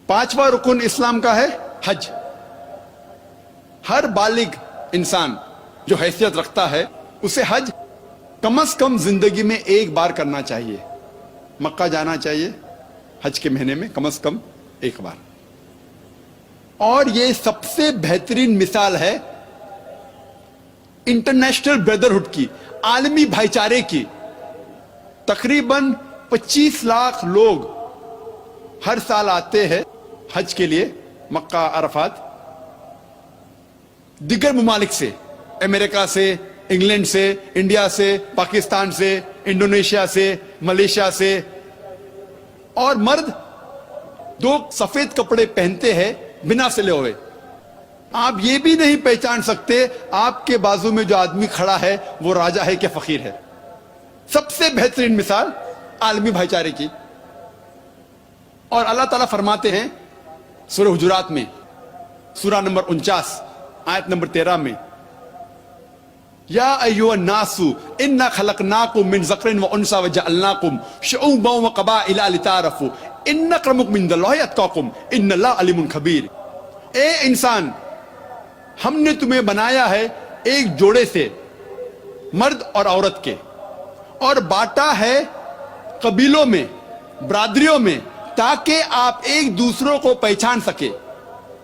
5واں رکن اسلام کا ہے حج. ہر بالغ انسان جو حیثیت رکھتا ہے اسے حج کم از کم زندگی میں ایک بار کرنا چاہیے. مکہ جانا چاہیے حج کے مہینے میں کم از کم ایک بار. اور یہ سب سے بہترین مثال ہے انٹرنیشنل بردرہڈ کی, عالمی بھائی چارے کی. تقریباً 25 لاکھ لوگ ہر سال آتے ہیں حج کے لیے مکہ عرفات, دیگر ممالک سے, امریکہ سے, انگلینڈ سے, انڈیا سے, پاکستان سے, انڈونیشیا سے, ملیشیا سے. اور مرد 2 سفید کپڑے پہنتے ہیں بنا سلے ہوئے. آپ یہ بھی نہیں پہچان سکتے آپ کے بازو میں جو آدمی کھڑا ہے وہ راجہ ہے کہ فقیر ہے. سب سے بہترین مثال عالمی بھائی چارے کی. اور اللہ تعالیٰ فرماتے ہیں سورہ حجرات میں سورہ نمبر 49 آیت نمبر 13 میں, یا ایھا الناس انا خلقناکم من ذکر و انثی وجعلناکم شعوبا وقبائل لتعارفوا ان اکرمکم عند اللہ اتقاکم ان اللہ علیم خبیر. اے انسان, ہم نے تمہیں بنایا ہے ایک جوڑے سے, مرد اور عورت کے, اور بانٹا ہے قبیلوں میں, برادریوں میں, تاکہ آپ ایک دوسروں کو پہچان سکے,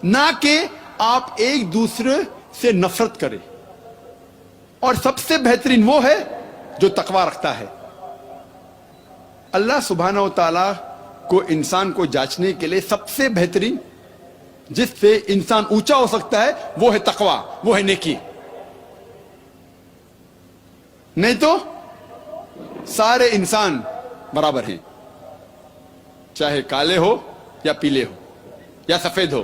نہ کہ آپ ایک دوسرے سے نفرت کریں. اور سب سے بہترین وہ ہے جو تقوی رکھتا ہے. اللہ سبحانہ و تعالیٰ کو انسان کو جانچنے کے لیے سب سے بہترین جس سے انسان اونچا ہو سکتا ہے وہ ہے تقوی, وہ ہے نیکی. نہیں تو سارے انسان برابر ہیں, چاہے کالے ہو یا پیلے ہو یا سفید ہو,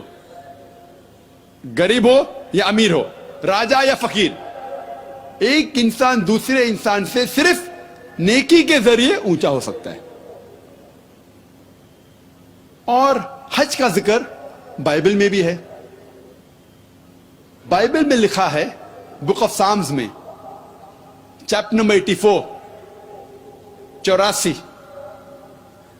غریب ہو یا امیر ہو, راجا یا فقیر. ایک انسان دوسرے انسان سے صرف نیکی کے ذریعے اونچا ہو سکتا ہے. اور حج کا ذکر بائبل میں بھی ہے. بائبل میں لکھا ہے بک آف سامز میں chapter number 84 84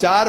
4,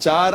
4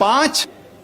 5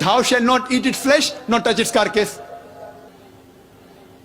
thou shall not eat its flesh nor touch its carcass।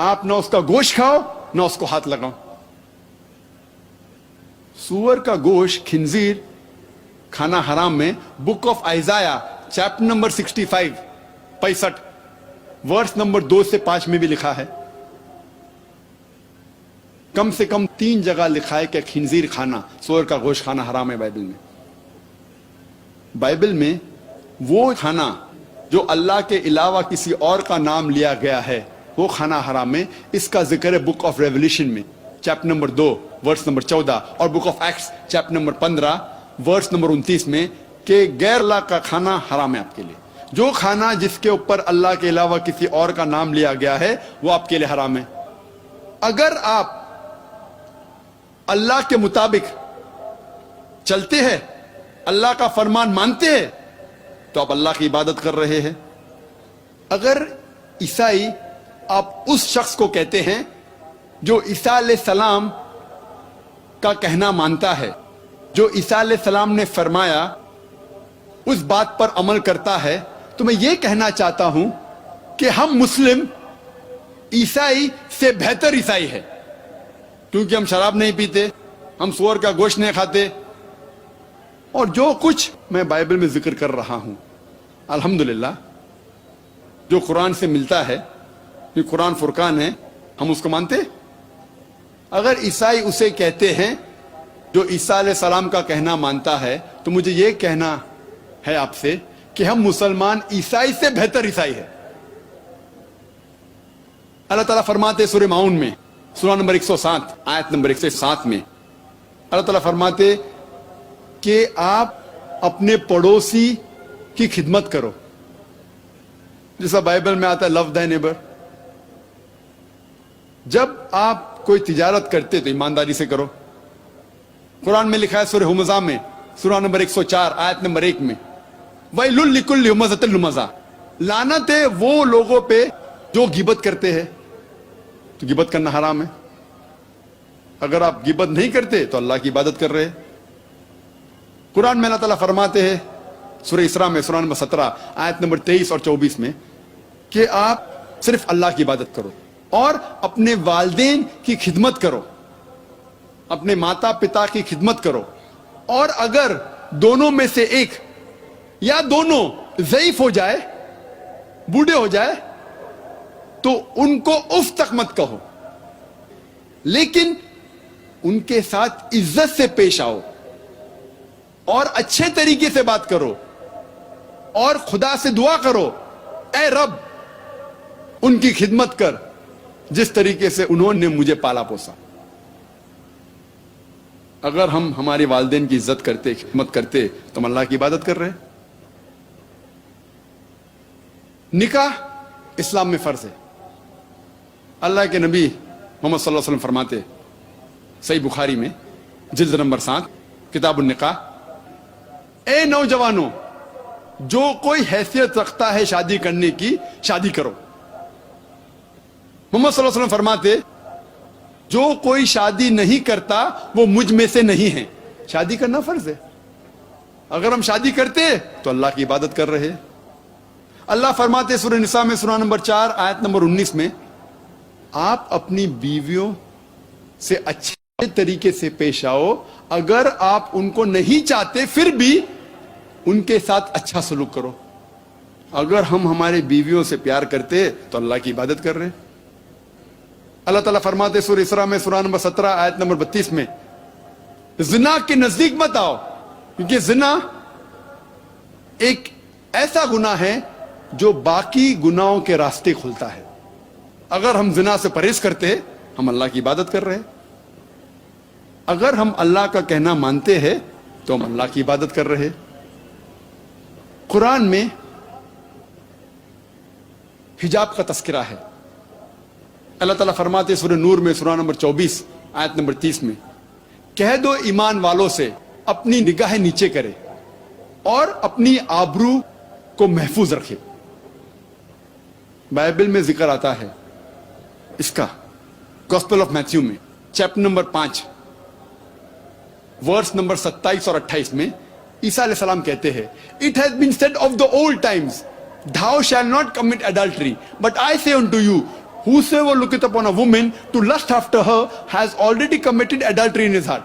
آپ نہ اس کا گوشت کھاؤ نہ اس کو ہاتھ لگاؤ. سور کا گوشت خنزیر کھانا حرام میں book of Isaiah chapter number 65 verse number 2 سے 5 میں بھی لکھا ہے. کم سے کم 3 جگہ لکھا ہے کہ خنزیر کھانا، سور کا گوشت کھانا حرام ہے بائبل میں. بائبل میں وہ کھانا جو اللہ کے علاوہ کسی اور کا نام لیا گیا ہے وہ کھانا حرام ہے. اس کا ذکر ہے بک آف ریولیشن میں چیپٹر نمبر 2 ورس نمبر 14 اور book of Acts chapter number 15 verse number 29 میں کہ غیر اللہ کا کھانا حرام ہے آپ کے لیے. جو کھانا جس کے اوپر اللہ کے علاوہ کسی اور کا نام لیا گیا ہے وہ آپ کے لیے حرام ہے. اگر آپ اللہ کے مطابق چلتے ہیں، اللہ کا فرمان مانتے ہیں، تو آپ اللہ کی عبادت کر رہے ہیں. اگر عیسائی آپ اس شخص کو کہتے ہیں جو عیسیٰ علیہ السلام کا کہنا مانتا ہے، جو عیسیٰ علیہ السلام نے فرمایا اس بات پر عمل کرتا ہے، تو میں یہ کہنا چاہتا ہوں کہ ہم مسلم عیسائی سے بہتر عیسائی ہے، کیونکہ ہم شراب نہیں پیتے، ہم سور کا گوشت نہیں کھاتے، اور جو کچھ میں بائبل میں ذکر کر رہا ہوں الحمدللہ جو قرآن سے ملتا ہے، یہ قرآن فرقان ہے، ہم اس کو مانتے. اگر عیسائی اسے کہتے ہیں جو عیسیٰ علیہ السلام کا کہنا مانتا ہے، تو مجھے یہ کہنا ہے آپ سے کہ ہم مسلمان عیسائی سے بہتر عیسائی ہے. اللہ تعالیٰ فرماتے سورہ ماؤن میں سورہ نمبر 107 آیت نمبر 107 میں اللہ تعالیٰ فرماتے کہ آپ اپنے پڑوسی کی خدمت کرو، جیسا بائبل میں آتا ہے لو thy neighbor. جب آپ کوئی تجارت کرتے تو ایمانداری سے کرو. قرآن میں لکھا ہے سورہ ہمزہ میں سورہ نمبر 104 آیت نمبر 1 میں وَيْلٌ لِكُلِّ ہُمَزَةٍ لُمَزَةٍ، لعنت ہے وہ لوگوں پہ جو غیبت کرتے ہیں. تو غیبت کرنا حرام ہے. اگر آپ غیبت نہیں کرتے تو اللہ کی عبادت کر رہے ہیں. قرآن میں اللہ تعالیٰ فرماتے ہیں سورہ اسراء میں سورہ نمبر 17 آیت نمبر 23 اور 24 میں کہ آپ صرف اللہ کی عبادت کرو اور اپنے والدین کی خدمت کرو، اپنے ماتا پتا کی خدمت کرو، اور اگر دونوں میں سے ایک یا دونوں ضعیف ہو جائے، بوڑھے ہو جائے، تو ان کو اف تک مت کہو، لیکن ان کے ساتھ عزت سے پیش آؤ اور اچھے طریقے سے بات کرو اور خدا سے دعا کرو، اے رب ان کی خدمت کر جس طریقے سے انہوں نے مجھے پالا پوسا. اگر ہم ہمارے والدین کی عزت کرتے، خدمت کرتے، تو ہم اللہ کی عبادت کر رہے ہیں. نکاح اسلام میں فرض ہے. اللہ کے نبی محمد صلی اللہ علیہ وسلم فرماتے صحیح بخاری میں جلد نمبر 7 کتاب النکاح، اے نوجوانوں جو کوئی حیثیت رکھتا ہے شادی کرنے کی، شادی کرو. محمد صلی اللہ علیہ وسلم فرماتے جو کوئی شادی نہیں کرتا وہ مجھ میں سے نہیں ہے. شادی کرنا فرض ہے. اگر ہم شادی کرتے تو اللہ کی عبادت کر رہے. اللہ فرماتے سورہ نساء میں سورہ نمبر 4 آیت نمبر 19 میں آپ اپنی بیویوں سے اچھے طریقے سے پیش آؤ، اگر آپ ان کو نہیں چاہتے پھر بھی ان کے ساتھ اچھا سلوک کرو. اگر ہم ہمارے بیویوں سے پیار کرتے تو اللہ کی عبادت کر رہے. اللہ تعالیٰ فرماتے سورہ اسراء میں سورہ نمبر 17 آیت نمبر 32 میں زنا کے نزدیک مت آؤ، کیونکہ زنا ایک ایسا گناہ ہے جو باقی گناہوں کے راستے کھلتا ہے. اگر ہم زنا سے پرہیز کرتے ہم اللہ کی عبادت کر رہے. اگر ہم اللہ کا کہنا مانتے ہیں تو ہم اللہ کی عبادت کر رہے. قرآن میں حجاب کا تذکرہ ہے. اللہ تعالیٰ فرماتے سورہ نور میں سورہ نمبر 24 آیت نمبر 30 میں کہہ دو ایمان والوں سے اپنی نگاہ نیچے کرے اور اپنی آبرو کو محفوظ رکھے. بائبل میں ذکر آتا ہے اس کا گوسپل آف میتھیو میں چیپٹر نمبر 5 ورس نمبر 27 اور 28 میں عیسیٰ علیہ السلام کہتے ہیں It has been said of the old times, thou shalt not commit adultery, but I say unto you, whosoever looketh upon a woman to lust after her has already committed adultery in his heart.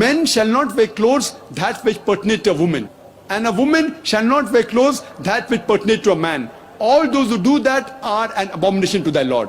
men shall not wear clothes that which pertain to a woman, and a woman shall not wear clothes that which pertain to a man. All those who do that are an abomination to thy Lord.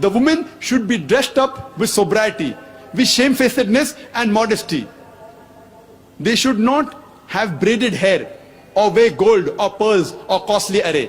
the woman should be dressed up with sobriety, with shamefacedness and modesty. They should not have braided hair or wear gold or pearls or costly array.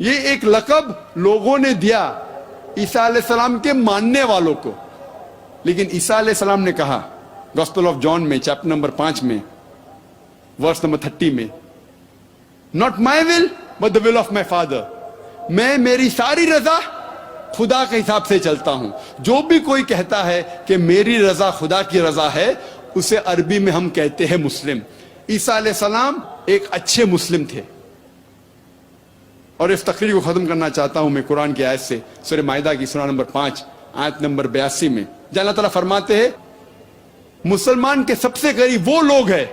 یہ ایک لقب لوگوں نے دیا عیسیٰ علیہ السلام کے ماننے والوں کو، لیکن عیسیٰ علیہ السلام نے کہا گاسپل آف جان میں چیپٹر نمبر 5 میں ورس نمبر 30 میں، not my will but the will of my father, میں میری ساری رضا خدا کے حساب سے چلتا ہوں. جو بھی کوئی کہتا ہے کہ میری رضا خدا کی رضا ہے، اسے عربی میں ہم کہتے ہیں مسلم. عیسیٰ علیہ السلام ایک اچھے مسلم تھے. اور اس تقریر کو ختم کرنا چاہتا ہوں میں قرآن کی آیت سے، سورہ مائدہ کی سورہ نمبر 5 آیت نمبر 82 میں، جہاں اللہ تعالیٰ فرماتے ہیں مسلمان کے سب سے قریب وہ لوگ ہیں،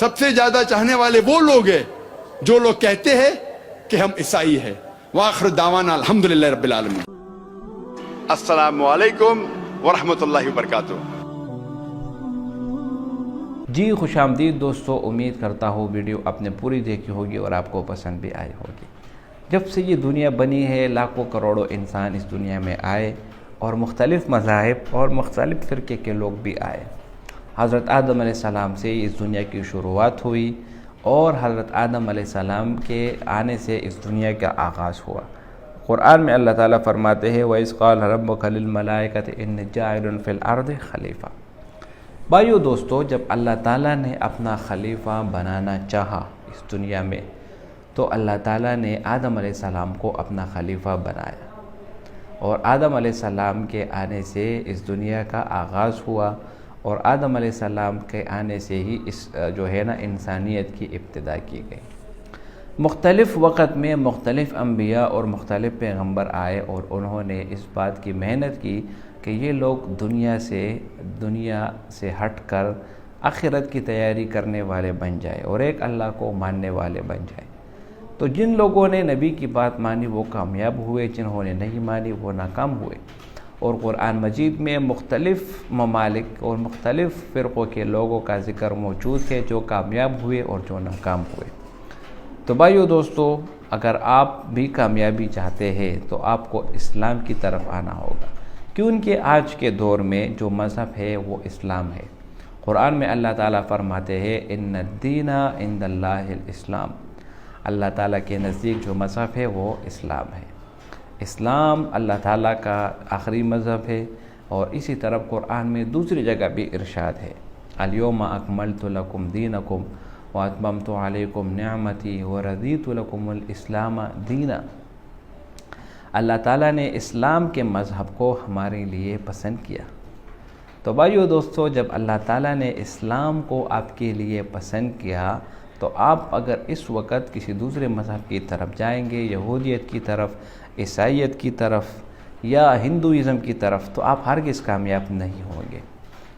سب سے زیادہ چاہنے والے وہ لوگ ہیں جو لوگ کہتے ہیں کہ ہم عیسائی ہیں. وآخر دعوانا الحمدللہ رب العالمین. السلام علیکم ورحمۃ اللہ وبرکاتہ. جی خوش آمدید دوستو، امید کرتا ہوں ویڈیو آپ نے پوری دیکھی ہوگی اور آپ کو پسند بھی آئی ہوگی. جب سے یہ دنیا بنی ہے لاکھوں کروڑوں انسان اس دنیا میں آئے اور مختلف مذاہب اور مختلف فرقے کے لوگ بھی آئے. حضرت آدم علیہ السلام سے اس دنیا کی شروعات ہوئی اور حضرت آدم علیہ السلام کے آنے سے اس دنیا کا آغاز ہوا. قرآن میں اللہ تعالیٰ فرماتے ہیں وَإِذْ قَالَ رَبُّكَ لِلْمَلَائِكَةِ إِنِّي جَاعِلٌ فِي الْأَرْضِ خلیفہ. بھائیو دوستو، جب اللہ تعالیٰ نے اپنا خلیفہ بنانا چاہا اس دنیا میں تو اللہ تعالیٰ نے آدم علیہ السلام کو اپنا خلیفہ بنایا، اور آدم علیہ السلام کے آنے سے اس دنیا کا آغاز ہوا، اور آدم علیہ السلام کے آنے سے ہی اس انسانیت کی ابتدا کی گئی. مختلف وقت میں مختلف انبیاء اور مختلف پیغمبر آئے اور انہوں نے اس بات کی محنت کی کہ یہ لوگ دنیا سے ہٹ کر آخرت کی تیاری کرنے والے بن جائے اور ایک اللہ کو ماننے والے بن جائے. تو جن لوگوں نے نبی کی بات مانی وہ کامیاب ہوئے، جنہوں نے نہیں مانی وہ ناکام ہوئے. اور قرآن مجید میں مختلف ممالک اور مختلف فرقوں کے لوگوں کا ذکر موجود ہے جو کامیاب ہوئے اور جو ناکام ہوئے. تو بھائیو دوستو، اگر آپ بھی کامیابی چاہتے ہیں تو آپ کو اسلام کی طرف آنا ہوگا، کیونکہ آج کے دور میں جو مذہب ہے وہ اسلام ہے. قرآن میں اللہ تعالیٰ فرماتے ہیں ان الدین عند اللہ الاسلام. اللہ تعالیٰ کے نزدیک جو مذہب ہے وہ اسلام ہے. اسلام اللہ تعالیٰ کا آخری مذہب ہے. اور اسی طرح قرآن میں دوسری جگہ بھی ارشاد ہے الیوم اکملت لکم دینکم واتممت علیکم نعمتی ورضیت لکم الاسلام دینا. اللہ تعالیٰ نے اسلام کے مذہب کو ہمارے لیے پسند کیا. تو بھائیو دوستو، جب اللہ تعالیٰ نے اسلام کو آپ کے لیے پسند کیا تو آپ اگر اس وقت کسی دوسرے مذہب کی طرف جائیں گے، یہودیت کی طرف، عیسائیت کی طرف یا ہندوازم کی طرف، تو آپ ہرگز کامیاب نہیں ہوں گے،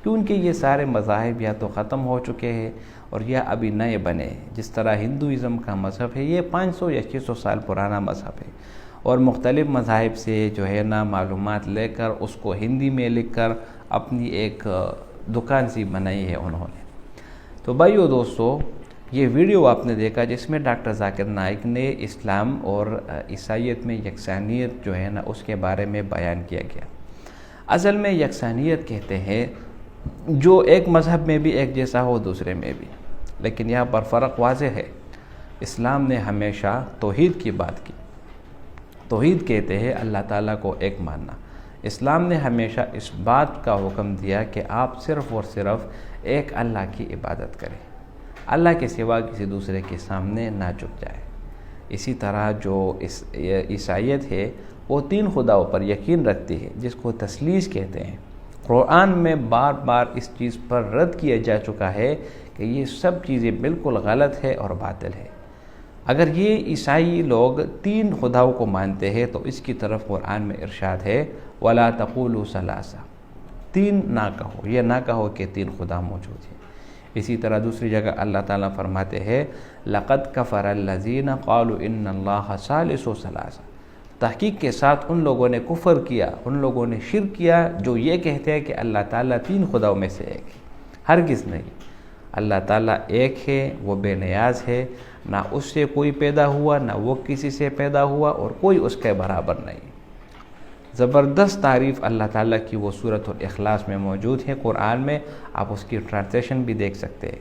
کیونکہ یہ سارے مذاہب یا تو ختم ہو چکے ہیں اور یا ابھی نئے بنے ہیں. جس طرح ہندوازم کا مذہب ہے یہ 500 یا 600 سال پرانا مذہب ہے، اور مختلف مذاہب سے معلومات لے کر اس کو ہندی میں لکھ کر اپنی ایک دکان سی بنائی ہے انہوں نے. تو بھائیو دوستو، یہ ویڈیو آپ نے دیکھا جس میں ڈاکٹر ذاکر نائک نے اسلام اور عیسائیت میں یکسانیت اس کے بارے میں بیان کیا گیا. اصل میں یکسانیت کہتے ہیں جو ایک مذہب میں بھی ایک جیسا ہو دوسرے میں بھی، لیکن یہاں پر فرق واضح ہے. اسلام نے ہمیشہ توحید کی بات کی. توحید کہتے ہیں اللہ تعالیٰ کو ایک ماننا. اسلام نے ہمیشہ اس بات کا حکم دیا کہ آپ صرف اور صرف ایک اللہ کی عبادت کریں، اللہ کے سوا کسی دوسرے کے سامنے نہ جھک جائے. اسی طرح جو عیسائیت ہے وہ 3 خداؤں پر یقین رکھتی ہے جس کو تثلیث کہتے ہیں. قرآن میں بار بار اس چیز پر رد کیا جا چکا ہے کہ یہ سب چیزیں بالکل غلط ہے اور باطل ہے. اگر یہ عیسائی لوگ 3 خداؤں کو مانتے ہیں تو اس کی طرف قرآن میں ارشاد ہے وَلَا تَقُولُوا ثَلَاثَةً، 3 نہ کہو، یہ نہ کہو کہ 3 خدا موجود ہیں. اسی طرح دوسری جگہ اللہ تعالیٰ فرماتے ہیں لَقَدْ كَفَرَ الَّذِينَ قَالُوا إِنَّ اللَّهَ ثَالِثُ ثَلَاثَةٍ. تحقیق کے ساتھ ان لوگوں نے کفر کیا، ان لوگوں نے شرک کیا جو یہ کہتے ہیں کہ اللہ تعالیٰ 3 خداؤں میں سے ایک ہے. ہرگز نہیں. اللہ تعالیٰ ایک ہے، وہ بے نیاز ہے، نہ اس سے کوئی پیدا ہوا نہ وہ کسی سے پیدا ہوا، اور کوئی اس کے برابر نہیں. زبردست تعریف اللہ تعالیٰ کی وہ سورۃ الاخلاص میں موجود ہے قرآن میں، آپ اس کی ٹرانسلیشن بھی دیکھ سکتے ہیں.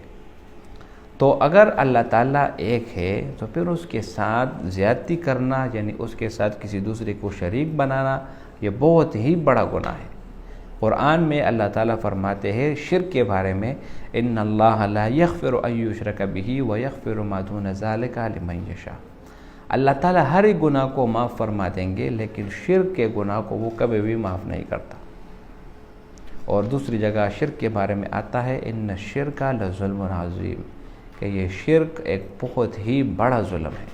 تو اگر اللہ تعالیٰ ایک ہے تو پھر اس کے ساتھ زیادتی کرنا، یعنی اس کے ساتھ کسی دوسرے کو شریک بنانا، یہ بہت ہی بڑا گناہ ہے۔ قرآن میں اللہ تعالیٰ فرماتے ہیں شرک کے بارے میں، ان اللہ لا یغفر ان یشرک بہ ویغفر ما دون ذلک لمن یشاء۔ اللہ تعالیٰ ہر ایک گناہ کو معاف فرما دیں گے، لیکن شرک کے گناہ کو وہ کبھی بھی معاف نہیں کرتا۔ اور دوسری جگہ شرک کے بارے میں آتا ہے ان الشرک لظلم عظیم، کہ یہ شرک ایک بہت ہی بڑا ظلم ہے۔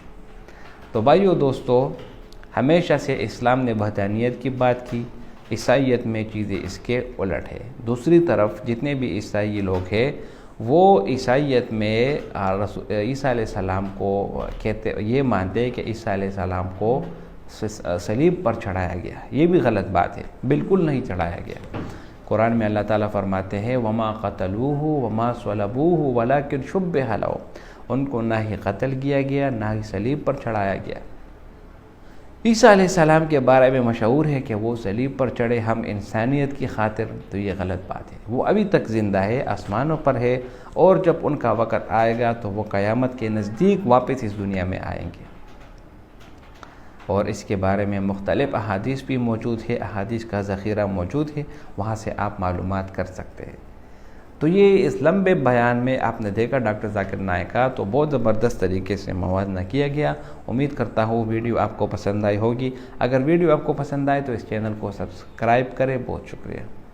تو بھائیو دوستو، ہمیشہ سے اسلام نے وحدانیت کی بات کی، عیسائیت میں چیزیں اس کے الٹ ہے۔ دوسری طرف جتنے بھی عیسائی لوگ ہیں وہ عیسائیت میں عیسیٰ علیہ السلام کو کہتے، یہ مانتے ہیں کہ عیسیٰ علیہ السلام کو صلیب پر چڑھایا گیا۔ یہ بھی غلط بات ہے، بالکل نہیں چڑھایا گیا۔ قرآن میں اللہ تعالیٰ فرماتے ہیں وَمَا قَتَلُوهُ وَمَا صَلَبُوهُ وَلَكِنْ شُبِّهَ لَهُمْ، ان کو نہ ہی قتل کیا گیا نہ ہی صلیب پر چڑھایا گیا۔ عیسیٰ علیہ السلام کے بارے میں مشہور ہے کہ وہ صلیب پر چڑھے ہم انسانیت کی خاطر، تو یہ غلط بات ہے۔ وہ ابھی تک زندہ ہے، آسمانوں پر ہے، اور جب ان کا وقت آئے گا تو وہ قیامت کے نزدیک واپس اس دنیا میں آئیں گے۔ اور اس کے بارے میں مختلف احادیث بھی موجود ہے، احادیث کا ذخیرہ موجود ہے، وہاں سے آپ معلومات کر سکتے ہیں۔ تو یہ اس لمبے بیان میں آپ نے دیکھا ڈاکٹر ذاکر نائک کا تو بہت زبردست طریقے سے موازنہ کیا گیا۔ امید کرتا ہوں ویڈیو آپ کو پسند آئی ہوگی۔ اگر ویڈیو آپ کو پسند آئے تو اس چینل کو سبسکرائب کریں۔ بہت شکریہ۔